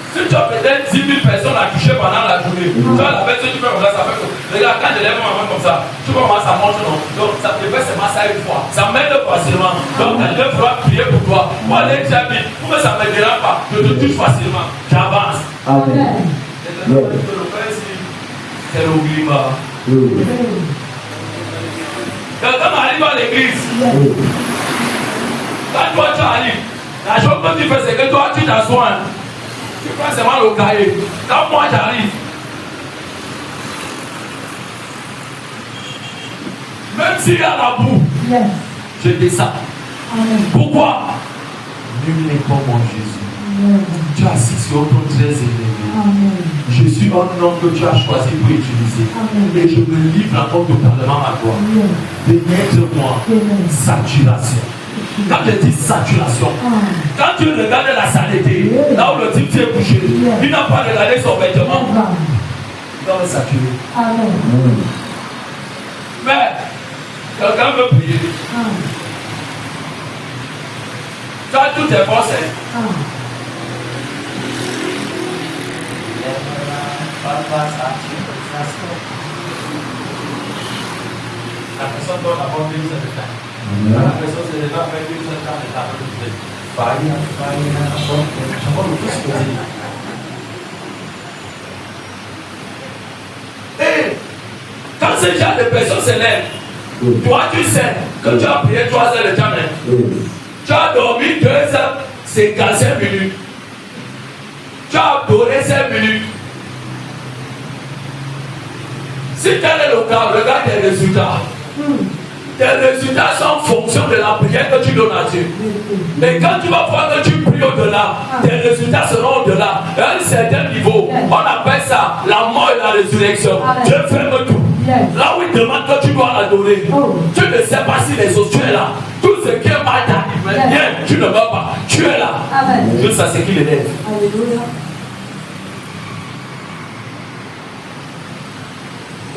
Si tu as peut-être 10 000 personnes à toucher pendant la journée, tu as la personne qui fait comme ça, ça fait comme ça. Regarde, quand je lève ma main comme ça, tu vois comment ça monte, non? Donc ça te fait seulement ça une fois. Ça m'aide facilement. Donc quand je vais pouvoir prier pour toi, moi dès que j'habite, pour que ça ne me dérange pas, je te touche facilement. J'avance. Amen. C'est l'oubli-moi. Quelqu'un arrive à l'église. Quand toi tu arrives, la chose que tu fais, c'est que toi tu t'assois. Tu prends seulement le cahier. Quand moi j'arrive, même s'il y a la boue, je descends. Pourquoi? Nul n'est comme mon Jésus. Tu as assis sur ton très élevé. Je suis un homme que tu as choisi pour utiliser. Et je me livre encore totalement à toi. Pénètre-moi. Saturation. Quand je dis saturation, quand tu regardes la saleté, là où le type s'est couché, il n'a pas regardé son vêtement. Il va me saturer. Amen. Mais, quelqu'un veut prier. Tu as toutes tes forces. La personne doit avoir une seule temps. La personne se lève avec une seule temps de table de Dieu. Et quand ce genre de personnes se lèvent, toi tu sais que tu as prié 3 heures de temps. Tu as dormi 2 heures, 55 minutes. Tu as adoré 5 minutes. Si tel est le cas, regarde tes résultats. Tes résultats sont en fonction de la prière que tu donnes à Dieu. Et quand tu vas voir que tu pries au-delà, tes résultats seront au-delà. À un certain niveau, on appelle ça la mort et la résurrection. Dieu ferme tout. Là où il demande que tu dois l'adorer, tu ne sais pas si les autres, tu es là. Tout ce qui est mal t'arrive, bien, tu ne meurs pas. Tu es là. Juste à ce qu'il élève.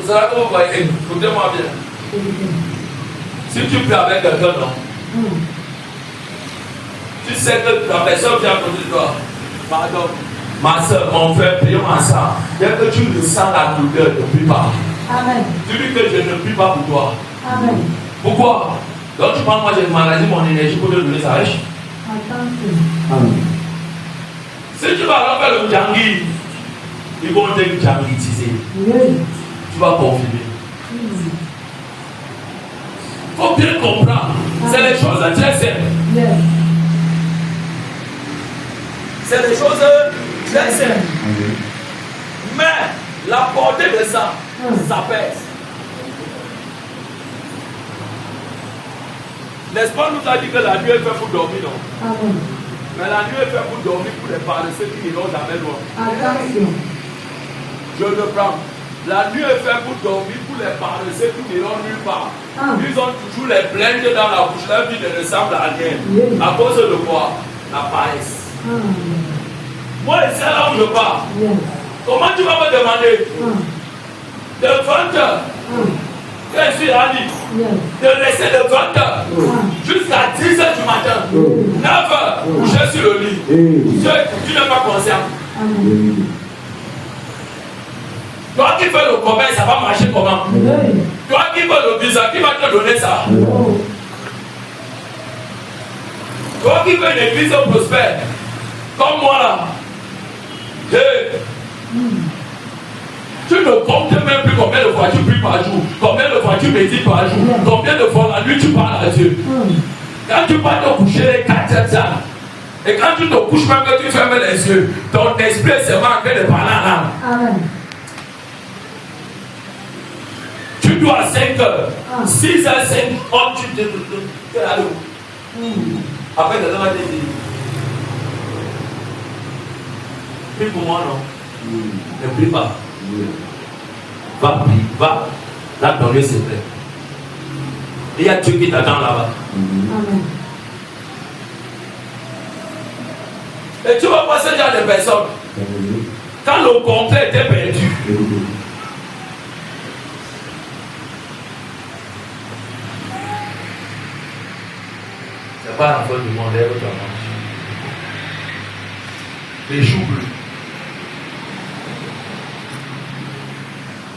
Vous savez comment vous voyez, écoutez-moi bien. Si tu pries avec quelqu'un, non? Tu sais que la personne vient à côté de toi. Pardon, ma soeur, mon frère, prions ensemble. Dès que tu ressens la douleur, ne prie pas. Amen. Tu dis que je ne prie pas pour toi. Amen. Pourquoi? Donc tu penses moi j'ai maladie, mon énergie pour te donner ça riche. Amen. Si tu vas faire le djangui, ils vont te djanguitiser. Tu vas confirmer. Il faut bien comprendre. C'est les choses très simples. C'est des choses très simples. Mais la portée de ça, ça pèse. N'est-ce pas, nous a dit que la nuit est faite pour dormir, non? Mais la nuit est faite pour dormir pour les paresseux qui n'iront jamais loin. Je le prends. La nuit est faite pour dormir pour les paresseux qui n'iront nulle part. Ils ont toujours les blindés dans la bouche, leur vie ne ressemble à rien. À cause de quoi? La paresse. Moi, c'est là où je pars. Comment tu vas me demander de 20h, je suis Ali, de rester de 20h jusqu'à 10h du matin, 9h, couché sur le lit. Tu n'es pas conscient. Toi qui fais le commerce, ça va marcher comment? Toi qui fais le visa, qui va te donner ça? Toi qui fais une église prospère, comme moi là, tu ne comptes même plus combien de fois tu pries par jour, combien de fois tu médites par jour, combien de fois la nuit tu parles à Dieu. Quand tu vas te coucher 4 heures, et quand tu te couches même que tu fermes les yeux, ton esprit est seulement en train de parler en langue. Tu dois à 5 heures, 6 heures, 5 heures, tu te allô. Après, tu vas te dire, prie pour moi, non? Ne prie pas. Va prier, va. Là, dans le secret. Il y a Dieu qui t'attend là-bas. Et tu vas voir ce genre de personnes. Quand le complet était perdu, c'est pas la faute du monde, elle va les joues bleus.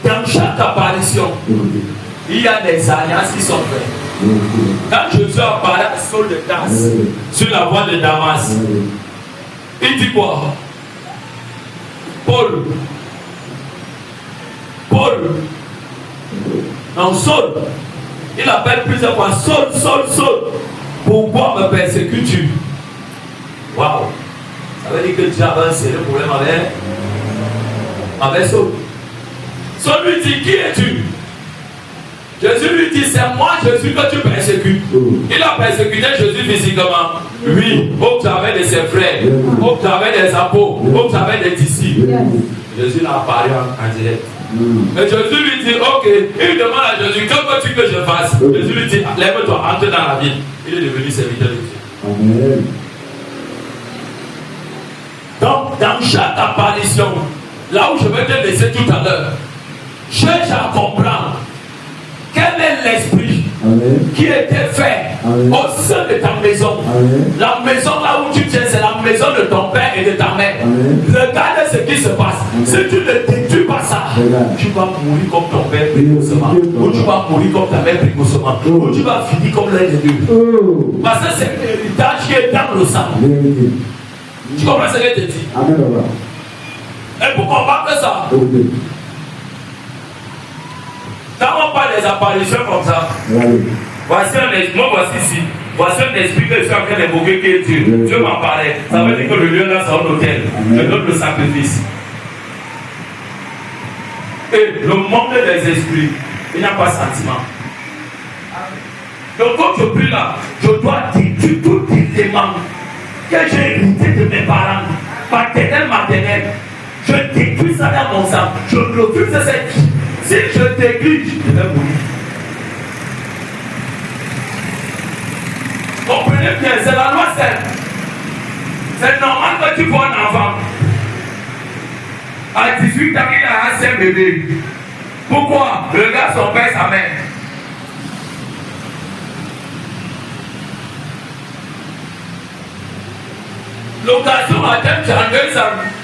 Dans chaque apparition, il y a des alliances qui sont faites. Quand Jésus apparaît à Saul de Tarse, sur la voie de Damas, il dit quoi? Paul. Non, Saul. Il appelle plusieurs fois Saul. Pourquoi me persécutes-tu? Waouh! Ça veut dire que Dieu avait un sérieux problème avec Saul. Saul lui dit, qui es-tu? Jésus lui dit, c'est moi Jésus que tu persécutes. Il a persécuté Jésus physiquement. Oui, au travers de ses frères, au travers des apôtres, au travers des disciples. Jésus l'a apparu en direct. Et Jésus lui dit, ok, il demande à Jésus, que veux-tu que je fasse? Jésus lui dit, lève-toi, entre dans la ville. Il est devenu serviteur de Dieu. Amen. Donc, dans chaque apparition, là où je vais te laisser tout à l'heure, cherche à comprendre quel est l'esprit qui était fait au sein de ta maison. La maison là où tu tiens, c'est la maison de ton père et de ta mère. Regarde ce qui se passe. Si tu ne détruis pas ça, tu vas mourir comme ton père précocement, ou tu vas mourir comme ta mère précocement, ou tu vas finir comme l'un des deux. Parce que c'est l'héritage qui est dans le sang. Tu comprends ce que je te dis? Et pour combattre ça, quand on parle des apparitions comme ça, voici un esprit, moi voici ici, voici un esprit que je suis en train d'évoquer qui est Dieu. Dieu m'en parlait. Ça veut dire que le lieu là c'est un hôtel. Je donne le sacrifice. Et le monde des esprits, il n'a pas de sentiment. Donc quand je prie là, je dois dire tout élément que j'ai hérité de mes parents, paternel, maternel. Je détruis ça dans mon sang. Je refuse cette vie. Si je t'aiguille, je vais mourir. Comprenez bien, c'est la loi simple. C'est normal que tu vois un enfant. À 18 ans, il a un seul bébé. Pourquoi? Regarde son père, sa mère. L'occasion à Thème Chandler,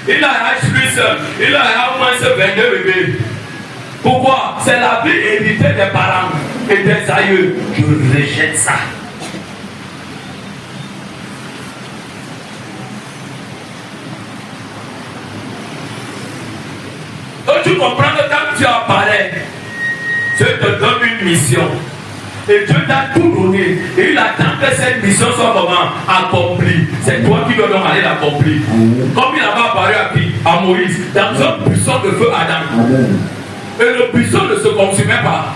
il a un plus, il a au moins 22 bébés. Pourquoi? C'est la vie héritée des parents et des aïeux. Je rejette ça. Donc tu comprends que quand tu apparais, Dieu te donne une mission. Et Dieu t'a tout donné. Et il attend que cette mission soit vraiment accomplie. C'est toi qui dois donc aller l'accomplir. Comme il avait apparu à qui? À Moïse. Dans un buisson de feu Adam. Amen. Et le buisson ne se consumait pas.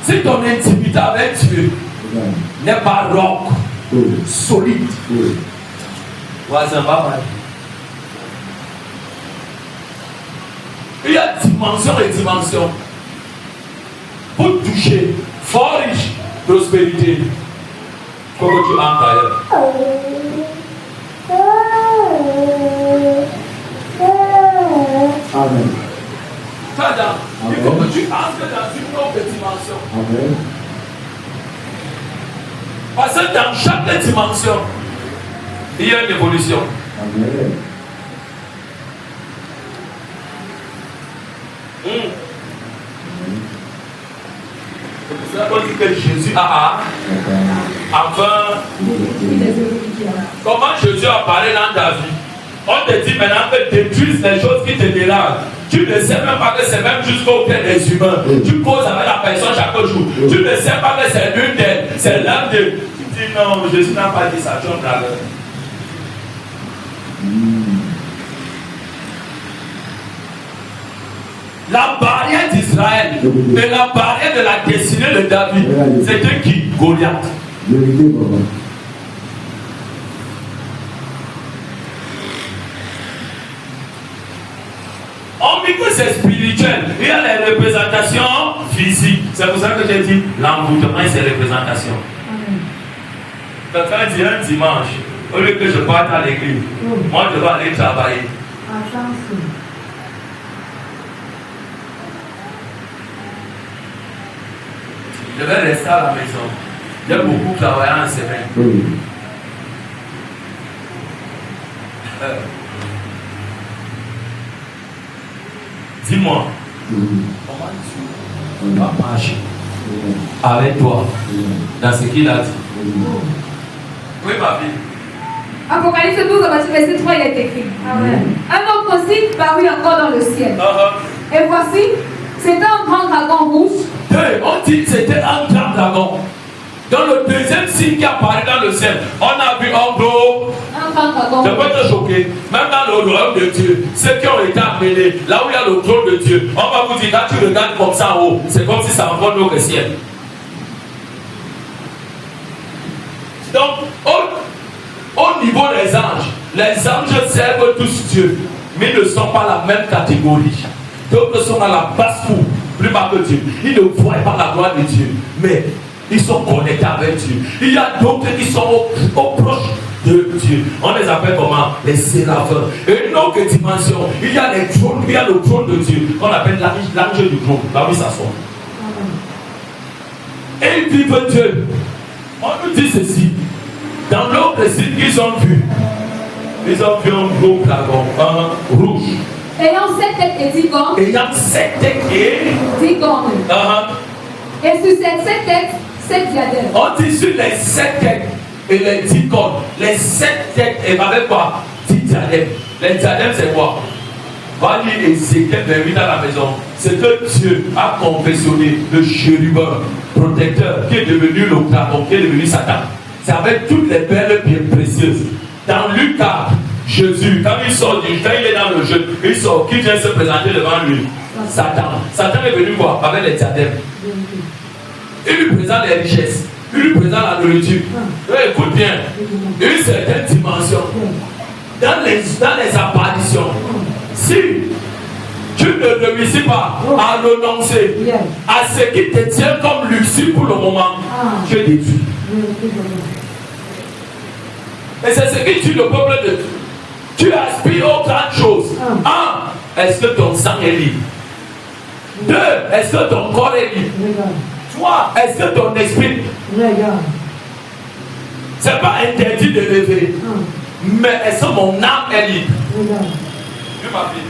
Si ton intimité avec Dieu n'est pas rock, solide, voisin, va mal. Il y a dimension et dimension. Pour toucher, fort riche, prospérité, il faut que tu entres ailleurs. Amen. Il faut que tu entres dans une autre dimension. Amen. Parce que dans chaque dimension, il y a une évolution. Amen. Ça veut dire que Jésus a enfin. Comment Jésus a parlé dans ta vie? On te dit maintenant que détruise les choses qui te dérangent. Tu ne sais même pas que c'est même jusqu'au cœur des humains. Tu causes avec la personne chaque jour. Tu ne sais pas que c'est l'une d'elles. C'est l'un d'eux. Tu dis non, Jésus n'a pas dit ça. Tu es un blagueur. La barrière d'Israël et la barrière de la destinée de David, c'était qui? Goliath. On dit que c'est spirituel. Il y a les représentations physiques. C'est pour ça que j'ai dit l'envoûtement et ses représentations. Quelqu'un dit un dimanche, au lieu que je parte à l'église, moi je vais aller travailler. Je vais rester à la maison. J'ai beaucoup travaillé en semaine. Dis-moi, comment tu vas marcher avec toi dans ce qu'il a dit? Oui, ma fille. Apocalypse 12, verset 3, il est écrit. Un autre signe parut encore dans le ciel. Et voici, c'était un grand dragon rouge. On dit que c'était un grand dragon. Dans le deuxième signe qui apparaît dans le ciel, on a vu en gros. Je peux te choquer. Même dans le royaume de Dieu, ceux qui ont été amenés, là où il y a le trône de Dieu, on va vous dire, quand tu regardes comme ça en haut, c'est comme si ça envoie notre ciel. Donc, au niveau des anges, Les anges servent tous Dieu, mais ils ne sont pas la même catégorie. D'autres sont à la basse-cour, plus bas que Dieu. Ils ne voient pas la gloire de Dieu, mais ils sont connectés avec Dieu. Il y a d'autres qui sont au proche de Dieu. On les appelle comment? Les séraphins. Et une autre dimension, il y a les trônes, il y a le trône de Dieu, qu'on appelle l'ange du trône. Là où il s'assoit. Et ils vivent Dieu. On nous dit ceci. Dans l'autre site qu'ils ont vu un gros dragon, un rouge. Ayant 7 têtes et 10 cornes. Ayant 7 têtes et 10 cornes. Et sur ces 7 têtes, 7 diadèmes. On dit sur les 7 têtes et les 10 cornes. Les 7 têtes, et avec quoi? 10 diadèmes. Les diadèmes, c'est quoi? Va lire Ézéchiel 28 à la maison. C'est que Dieu a confessionné le chérubin protecteur qui est devenu le dragon, qui est devenu Satan. C'est avec toutes les perles bien précieuses. Dans Lucas, Jésus, quand il sort du temps, il est dans le jeu, il sort, qui vient se présenter devant lui? Satan. Satan est venu quoi? Avec les diadèmes. Il lui présente les richesses, il lui présente la nourriture. Écoute bien, une certaine dimension. Dans les apparitions, si tu ne réussis pas à renoncer à ce qui te tient comme luxure pour le moment, tu es détruit. Et c'est ce qui tue le peuple de Dieu. Tu aspires aux grandes choses. 1. Est-ce que ton sang est libre? 2. Est-ce que ton corps est libre? 3. Est-ce que ton esprit? C'est pas interdit de lever. Mais est-ce que mon âme est libre? Tu m'as dit.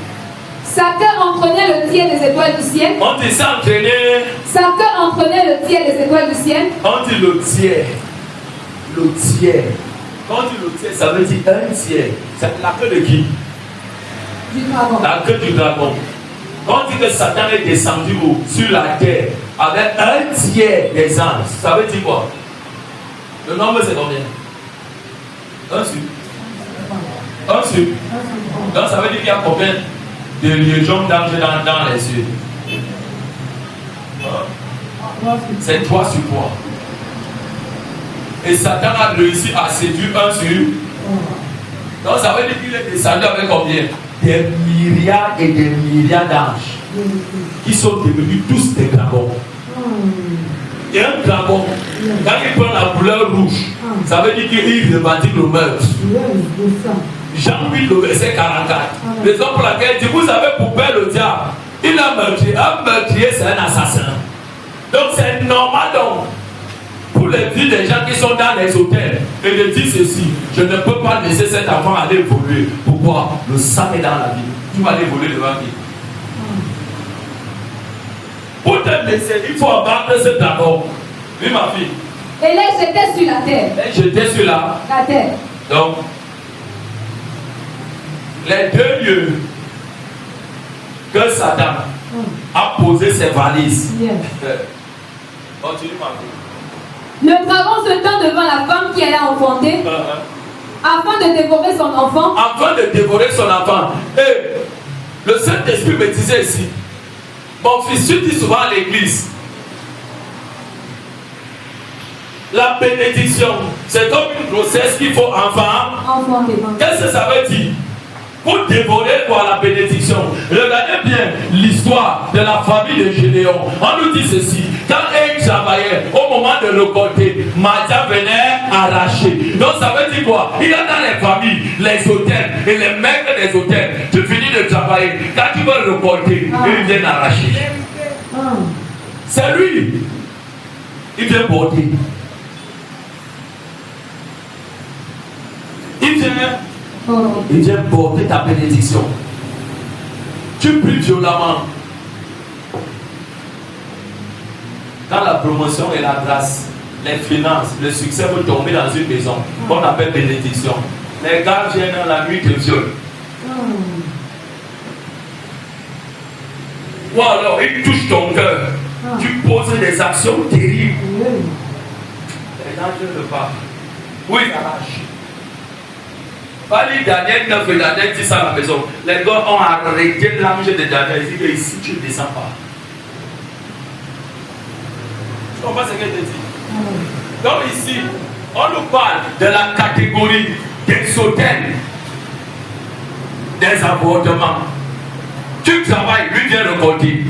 Satan entraînait le tiers des étoiles du ciel. On dit ça entraîner. Satan entraînait le tiers des étoiles du ciel. On dit le tiers. Le tiers. Quand on dit le tiers, ça veut dire un tiers. C'est la queue de qui? Du dragon. La queue du dragon. Quand on dit que Satan est descendu sur la terre avec un tiers des anges, ça veut dire quoi? Le nombre c'est combien? Un sur. Donc ça veut dire qu'il y a combien de légions d'anges dans les cieux? C'est 3 sur 3. Et Satan a réussi à séduire un sur. Donc ça veut dire qu'il est descendu avec combien? Des milliards et des milliards d'anges qui sont devenus tous des dragons. Et un dragon, quand il prend la couleur rouge, ça veut dire qu'il revendique le meurtre. Jean 8, le verset 44. Raison pour laquelle il dit, vous avez pour père le diable. Il a meurtrier. Un meurtrier, c'est un assassin. Donc c'est normal donc pour les vies des gens qui sont dans les hôtels et de dire ceci, je ne peux pas laisser cet enfant aller évoluer. Pourquoi? Le sang est dans la vie. Tu vas aller évoluer devant qui? Pour te laisser, il faut abattre ce dragon. Oui, ma fille. Et là, j'étais sur la terre. J'étais sur la terre. Donc, les 2 lieux que Satan a posé ses valises. Continue, ma fille. Le dragon se tint devant la femme qui allait enfanter afin de dévorer son enfant. Afin de dévorer son enfant. Et le Saint-Esprit me disait ici, mon fils, tu dis souvent à l'église, la bénédiction, c'est comme une grossesse qu'il faut enfanter. Qu'est-ce que ça veut dire? Pour dévorer quoi la bénédiction? Regardez bien l'histoire de la famille de Gédéon. On nous dit ceci, quand ils travaillaient au moment de récolter, Madia venait arracher. Donc ça veut dire quoi? Il y a dans les familles, les hôtels et les maîtres des hôtels. Tu finis de travailler, quand tu veux récolter, ils viennent arracher. C'est lui. Il vient porter. Il vient porter ta bénédiction. Tu pries violemment. Quand la promotion et la grâce, les finances, le succès vont tomber dans une maison qu'on appelle bénédiction. Les gars viennent dans la nuit te violent. Ou alors ils touchent ton cœur. Tu poses des actions terribles. Les gens ne veulent pas. Oui, ils arrachent. Pas les Daniel 9 et Daniel 10 à la maison. Les gars ont arrêté l'ange de Daniel. Ils disent que ici tu ne descends pas. Tu comprends ce que je te dis? Donc ici, on nous parle de la catégorie des hôtels des avortements. Tu travailles, lui vient récolter.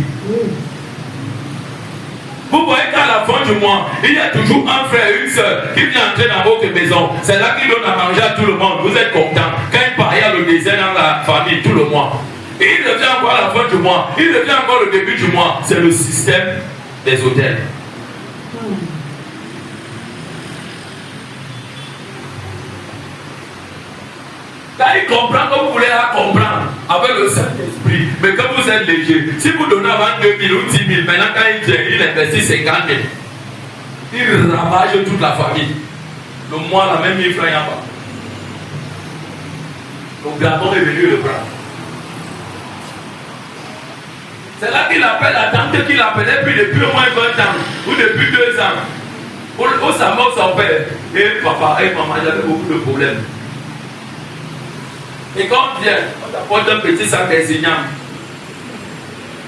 Vous voyez qu'à la fin du mois, il y a toujours un frère et une soeur qui vient entrer dans votre maison. C'est là qu'il donne à manger à tout le monde. Vous êtes content. Quand il part, il y a le désert dans la famille tout le mois. Et il revient encore à la fin du mois. Il revient encore au début du mois. C'est le système des hôtels. Quand il comprend comme vous voulez la comprendre avec le Saint-Esprit, mais quand vous êtes léger, si vous donnez avant 2 000 ou 10 000, maintenant quand il vient, il investit 50 000. Il ravage toute la famille. Le mois, la même 1000 francs, il n'y a pas. Donc, Gabon est venu le prendre. C'est là qu'il appelle la tante qu'il appelait depuis au moins 20 ans ou depuis 2 ans. Où sa mort, son père. Et papa et maman, j'avais beaucoup de problèmes. Et quand on vient, on t'apporte un petit sac d'enseignant.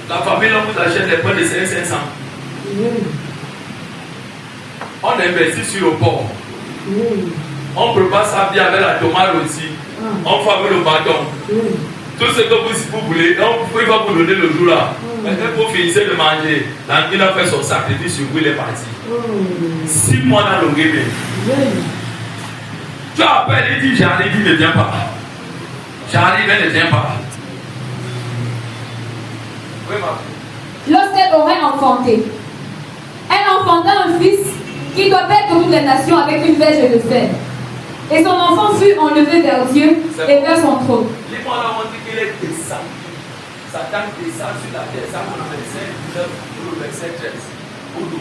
La famille, on vous achète les points de 500. On investit sur le port. On prépare ça bien avec la tomate aussi. On fait avec le bâton. Tout ce que vous voulez, il va vous donner le jour là. Maintenant, vous finissez de manger. Il a fait son sacrifice sur vous, il est parti. 6 mois dans le guémé. Tu appelles, il dit j'arrive, il ne vient pas. J'arrive, elle ne vient pas. Oui, lorsqu'elle aurait enfanté, elle enfanta un fils qui doit paître toutes les nations avec une verge de fer. Et son enfant fut enlevé vers Dieu et vers son trône. Les mots là, on dit qu'il est descendu. Satan descend sur la terre. Ça, on a verset 9 ou le verset 13 ou 12.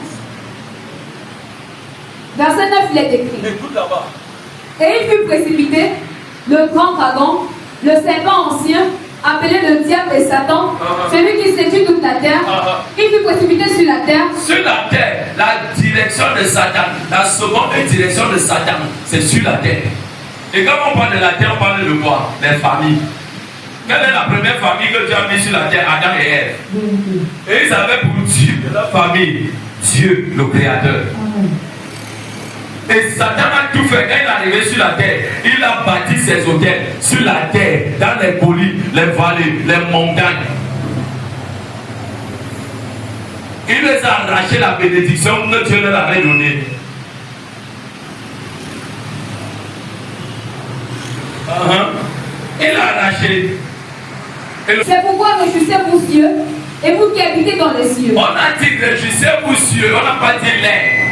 Verset 9, il est écrit. Écoute là-bas. Et il fut précipité, le grand dragon, le serpent ancien, appelé le diable et Satan, celui qui séduit toute la terre. Il fut précipité sur la terre. Sur la terre, la direction de Satan, la seconde direction de Satan, c'est sur la terre. Et quand on parle de la terre, on parle de quoi? Les familles. Quelle est la première famille que Dieu a mis sur la terre? Adam et Ève. Et ils avaient pour Dieu de la famille Dieu, le Créateur. Et Satan a tout fait. Quand il est arrivé sur la terre, il a bâti ses hôtels sur la terre, dans les collines, les vallées, les montagnes. Il les a arraché la bénédiction que Dieu leur avait donnée. Il a arraché. C'est pourquoi réjouissez-vous cieux, et vous qui habitez dans les cieux. On a dit réjouissez-vous cieux, on n'a pas dit l'air.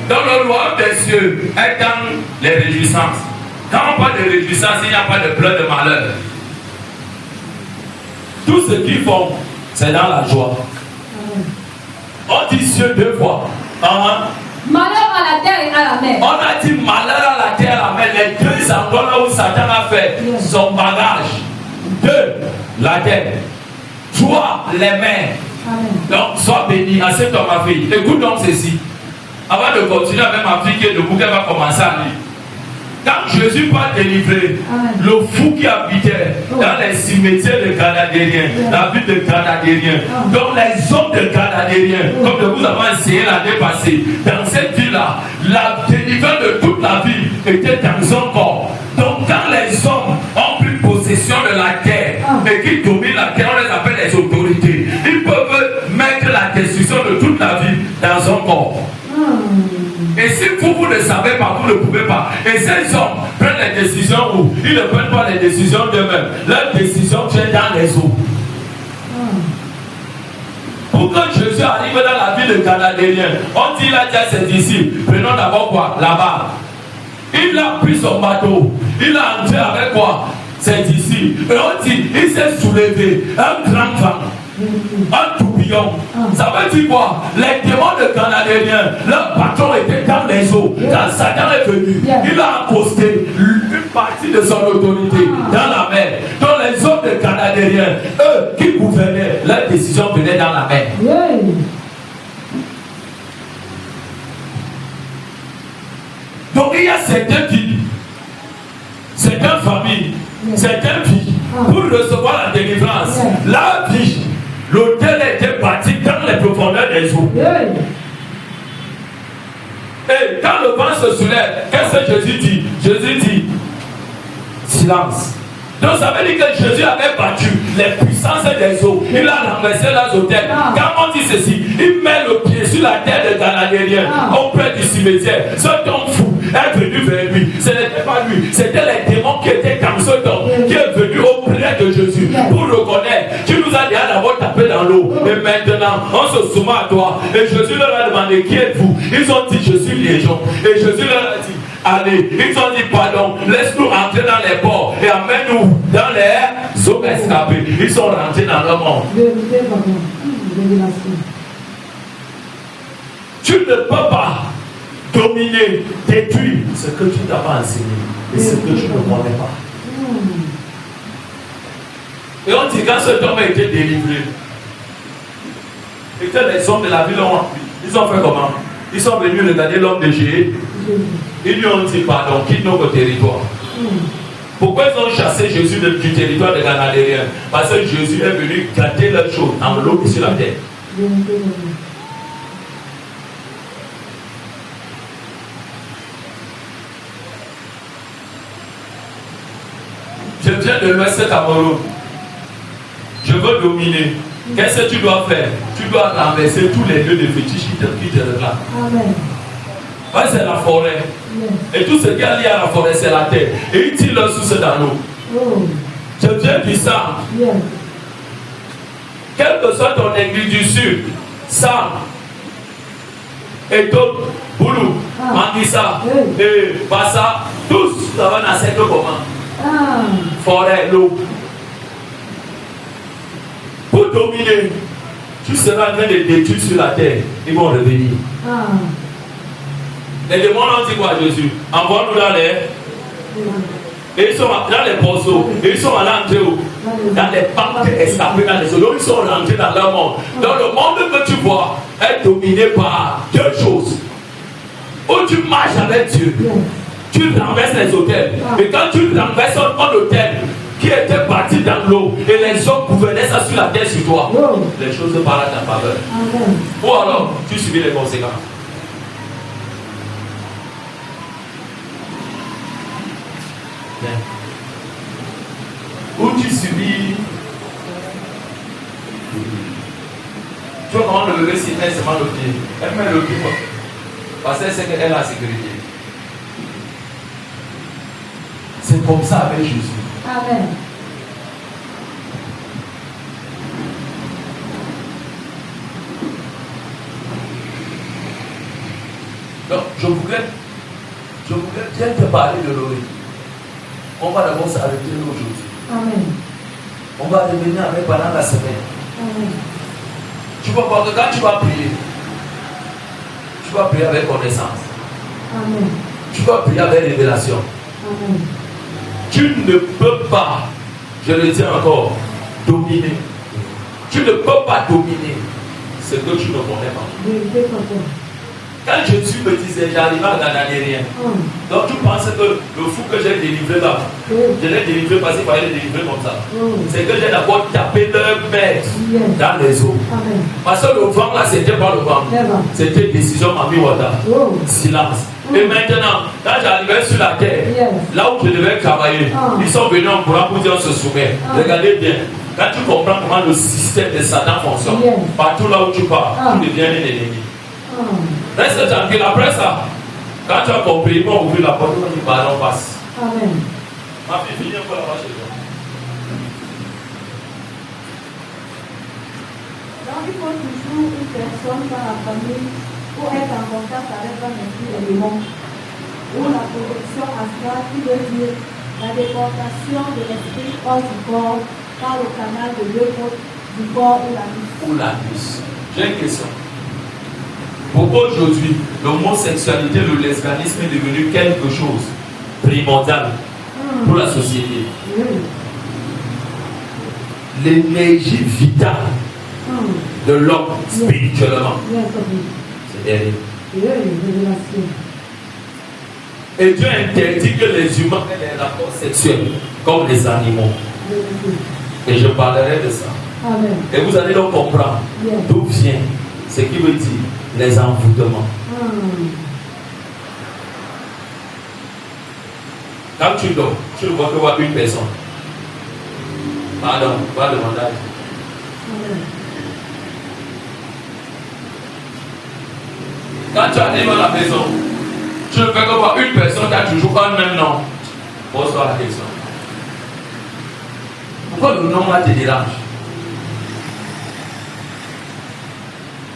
Dans le royaume des cieux est dans les réjouissances. Quand on parle de réjouissance, il n'y a pas de pleurs de malheur. Tout ce qu'ils font, c'est dans la joie. On dit cieux 2 fois. Malheur à la terre et à la mer. On a dit malheur à la terre et à la mer. Les 2 endroits là où Satan a fait son bagage. 2, la terre. 3, les mers. Donc, sois béni. Assieds-toi, ma fille. Écoute donc ceci. Avant de continuer avec ma fille qui est debout, elle va commencer à lire. Quand Jésus va délivrer le fou qui habitait dans les cimetières de Gadadériens, la ville de Gadadériens, donc les hommes de Gadadériens, comme je vous avais enseigné l'année passée, dans cette ville-là, la délivrance de toute la ville était dans un corps. Donc quand les hommes ont pris possession de la terre et qui dominent la terre, on les appelle les autorités. Ils peuvent mettre la destruction de toute la ville dans un corps. Et si vous ne savez pas, vous ne pouvez pas. Et ces hommes prennent les décisions où ils ne prennent pas les décisions d'eux-mêmes. Leurs décisions viennent dans les eaux. Pour que Jésus arrive dans la ville de Gadadérien, on dit là à ses disciples, prenons d'abord quoi? Là-bas. Il a pris son bateau. Il a entré avec quoi? Ses disciples. Et on dit, il s'est soulevé. Un grand vent. Un tourbillon. Ça veut dire quoi? Les démons de Gadadériens, leur patron était dans les eaux. Quand Satan est venu, il a accosté une partie de son autorité dans la mer. Donc les hommes de Gadadériens, eux qui gouvernaient, leurs décisions venaient dans la mer. Donc il y a certaines villes, certaines familles, certaines vies, pour recevoir la délivrance, la vie. L'autel était bâti dans les profondeurs des eaux. Et quand le vent se soulève, qu'est-ce que Jésus dit? Jésus dit, silence. Donc ça veut dire que Jésus avait battu les puissances des eaux. Il a renversé leurs hôtels. Quand on dit ceci, il met le pied sur la terre de Canadien auprès du cimetière. Cet homme fou est venu vers lui. Ce n'était pas lui, c'était les démons qui étaient comme cet homme qui est venu auprès de Jésus pour reconnaître. Tu nous as déjà d'abord tapé dans l'eau. Et maintenant, on se soumet à toi. Et Jésus leur a demandé qui êtes-vous. Ils ont dit je suis Légion. Et Jésus leur a dit allez, ils ont dit pardon, laisse-nous entrer dans les ports et amène-nous dans les eaux escapées. Ils sont rentrés dans le monde. Tu ne peux pas dominer, détruire ce que tu n'as pas enseigné et ce que tu ne connais pas. Et on dit quand cet homme a été délivré, et que les hommes de la ville ils ont fait comment? Ils sont venus regarder l'homme de Jésus. Ils lui ont dit pardon, quitte notre territoire. Pourquoi ils ont chassé Jésus du territoire des Ganaléens? Parce que Jésus est venu gâter leurs choses en l'eau et sur la terre. Je viens de l'Ouest Cameroun. Je veux dominer. Qu'est-ce que tu dois faire? Tu dois renverser tous les lieux de fétiche qui te réclament. Amen. Ouais, c'est la forêt. Et tout ce qui est lié à la forêt, c'est la terre. Et ils tirent leur source dans l'eau. Je viens du sang. Quelle que soit ton église du sud, sang, et d'autres, Boulou, Mandissa, et Bassa, tous, ça va dans cette comment? Forêt, l'eau. Pour dominer, tu seras en train de détruire sur la terre. Ils vont revenir. Les démons ont dit quoi à Jésus? Envoie-nous dans les. Et ils sont dans les porceaux. Et ils sont allés entrer dans les banques escapées dans les eaux. Donc ils sont rentrés dans leur monde. Dans le monde que tu vois est dominé par deux choses. Où tu marches avec Dieu, tu renverses les hôtels. Et quand tu renverses un hôtel qui était parti dans l'eau et les hommes gouvernaient ça sur la terre sur toi, les choses parlent à ta faveur. Ou alors tu subis les conséquences. Où tu subis, tu vois comment le bébé s'y met seulement le pied. Elle met le pied parce qu'elle sait qu'elle a la sécurité. C'est comme ça avec Jésus. Amen. Donc, je voudrais bien te parler de l'oreille. On va d'abord s'arrêter aujourd'hui. Amen. On va revenir avec pendant la semaine. Amen. Tu vas voir que quand tu vas prier avec connaissance. Amen. Tu vas prier avec révélation. Amen. Tu ne peux pas, je le dis encore, dominer. Tu ne peux pas dominer ce que tu ne connais pas. Quand Jésus me disait, j'arrivais à Gananéen. Donc tu penses que le fou que j'ai délivré là, je l'ai délivré parce qu'il fallait le délivrer comme ça. C'est que j'ai d'abord tapé leur maître dans les eaux. Parce que le vent là, c'était pas le vent. C'était décision Mami Wata. Silence. Et maintenant, quand j'arrivais sur la terre, là où je devais travailler, ils sont venus en courant pour dire on se soumet. Regardez bien. Quand tu comprends comment le système de Satan fonctionne, partout là où tu pars, tu deviens un ennemi. Reste tranquille, après ça, quand tu as compris, ils vont ouvrir la porte, ils vont dire pardon, passe. Amen. Ma fille, viens pour là-bas chez toi. Donc il faut toujours une personne dans la famille pour être en contact avec un esprit élément. Ou la protection astrale qui veut dire la déportation de l'esprit hors du corps par le canal de l'œuvre du corps ou la nuit. Ou la nuit. J'ai une question. Pourquoi aujourd'hui, l'homosexualité, le lesbianisme est devenu quelque chose primordial pour la société? L'énergie vitale de l'homme spirituellement, c'est derrière. Et Dieu interdit que les humains aient des rapports sexuels comme les animaux. Et je parlerai de ça. Et vous allez donc comprendre d'où vient ce qui veut dire les envoûtements. Quand tu dors, tu ne vois que voir une personne. Pardon, va demander à Dieu. Quand tu arrives à la maison, tu ne fais que voir une personne qui a toujours un même nom. Pose-toi la question. Pourquoi le nom là te dérange?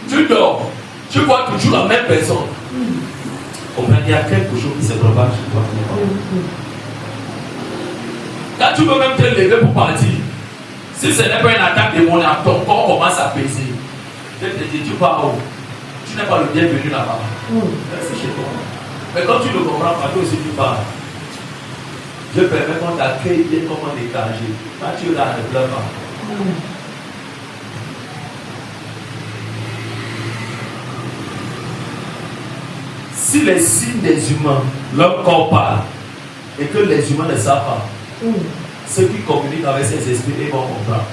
Tu dors, tu vois toujours la même personne. Il y a quelque chose qui se prépare chez toi. Quand tu veux même te lever pour partir, si ce n'est pas une attaque démoniaque, ton corps commence à peser. Je te dis, tu pars où? Tu n'es pas le bienvenu là-bas. C'est chez toi. Mais quand tu le comprends, toi aussi tu pars. Je permets qu'on t'accueille bien comme un étranger. Quand tu es là, ne pleure pas. Si les signes des humains, leur corps parle, et que les humains ne savent pas, ceux qui communiquent avec ces esprits, ils vont comprendre.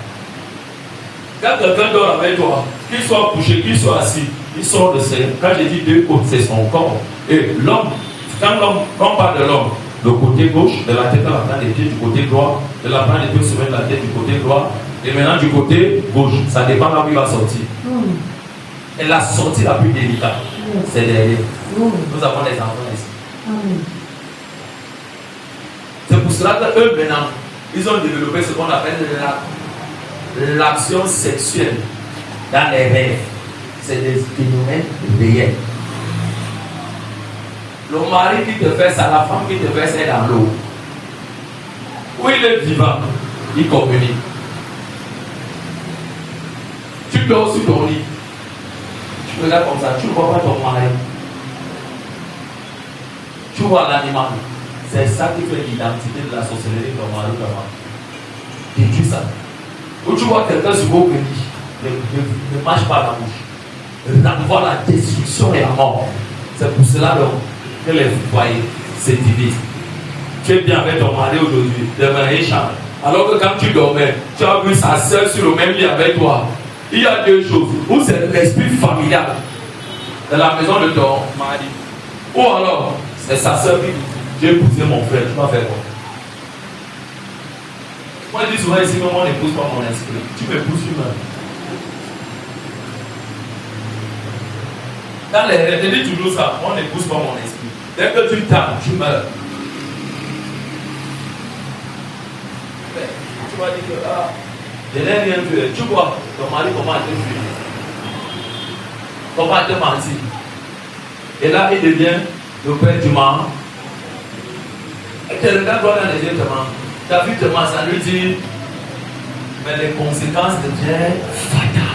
Quand quelqu'un dort avec toi, qu'il soit couché, qu'il soit assis, il sort de ses. Quand je dis deux côtés, c'est son corps. Et l'homme, quand on parle de l'homme, le côté gauche, de la tête à la main des pieds du côté droit, de la main des pieds se met de la tête du côté droit, et maintenant du côté gauche, ça dépend là où il va sortir. Et la sortie la plus délicate, c'est derrière. Nous avons des enfants ici. C'est pour cela qu'eux maintenant, ils ont développé ce qu'on appelle l'action sexuelle dans les rêves. C'est des phénomènes réels. Le mari qui te fait ça, la femme qui te fait ça est dans l'eau. Où il est vivant, il communique. Tu dors sur ton lit. Tu regardes comme ça, tu ne vois pas ton mari. Tu vois l'animal. C'est ça qui fait l'identité de la sorcellerie de ton mari ou ta femme. Détruis ça. Où tu vois quelqu'un sur vos pays, ne marche pas la bouche. Renvoie la destruction et la mort. C'est pour cela que les foyers se divisent. Tu es bien avec ton mari aujourd'hui, demain il change. Alors que quand tu dormais, tu as vu sa soeur sur le même lit avec toi. Il y a deux choses. Ou c'est l'esprit familial de la maison de ton mari. Ou alors, c'est sa soeur qui dit, j'ai épousé mon frère, tu vas faire quoi? Moi je dis souvent ici, mais on n'épouse pas mon esprit. Tu m'épouses lui-même. Dans les rêves, je dis toujours ça, on n'épouse pas mon esprit. Dès que tu t'aimes, tu meurs. Tu vas dire que, je n'ai rien fait. Tu vois, ton mari comment te fuir? Comment te mentir? Et là, il devient le père du mal. Et tu regardes dans les yeux, ta vie te ment, ça lui dit, mais les conséquences deviennent fatales.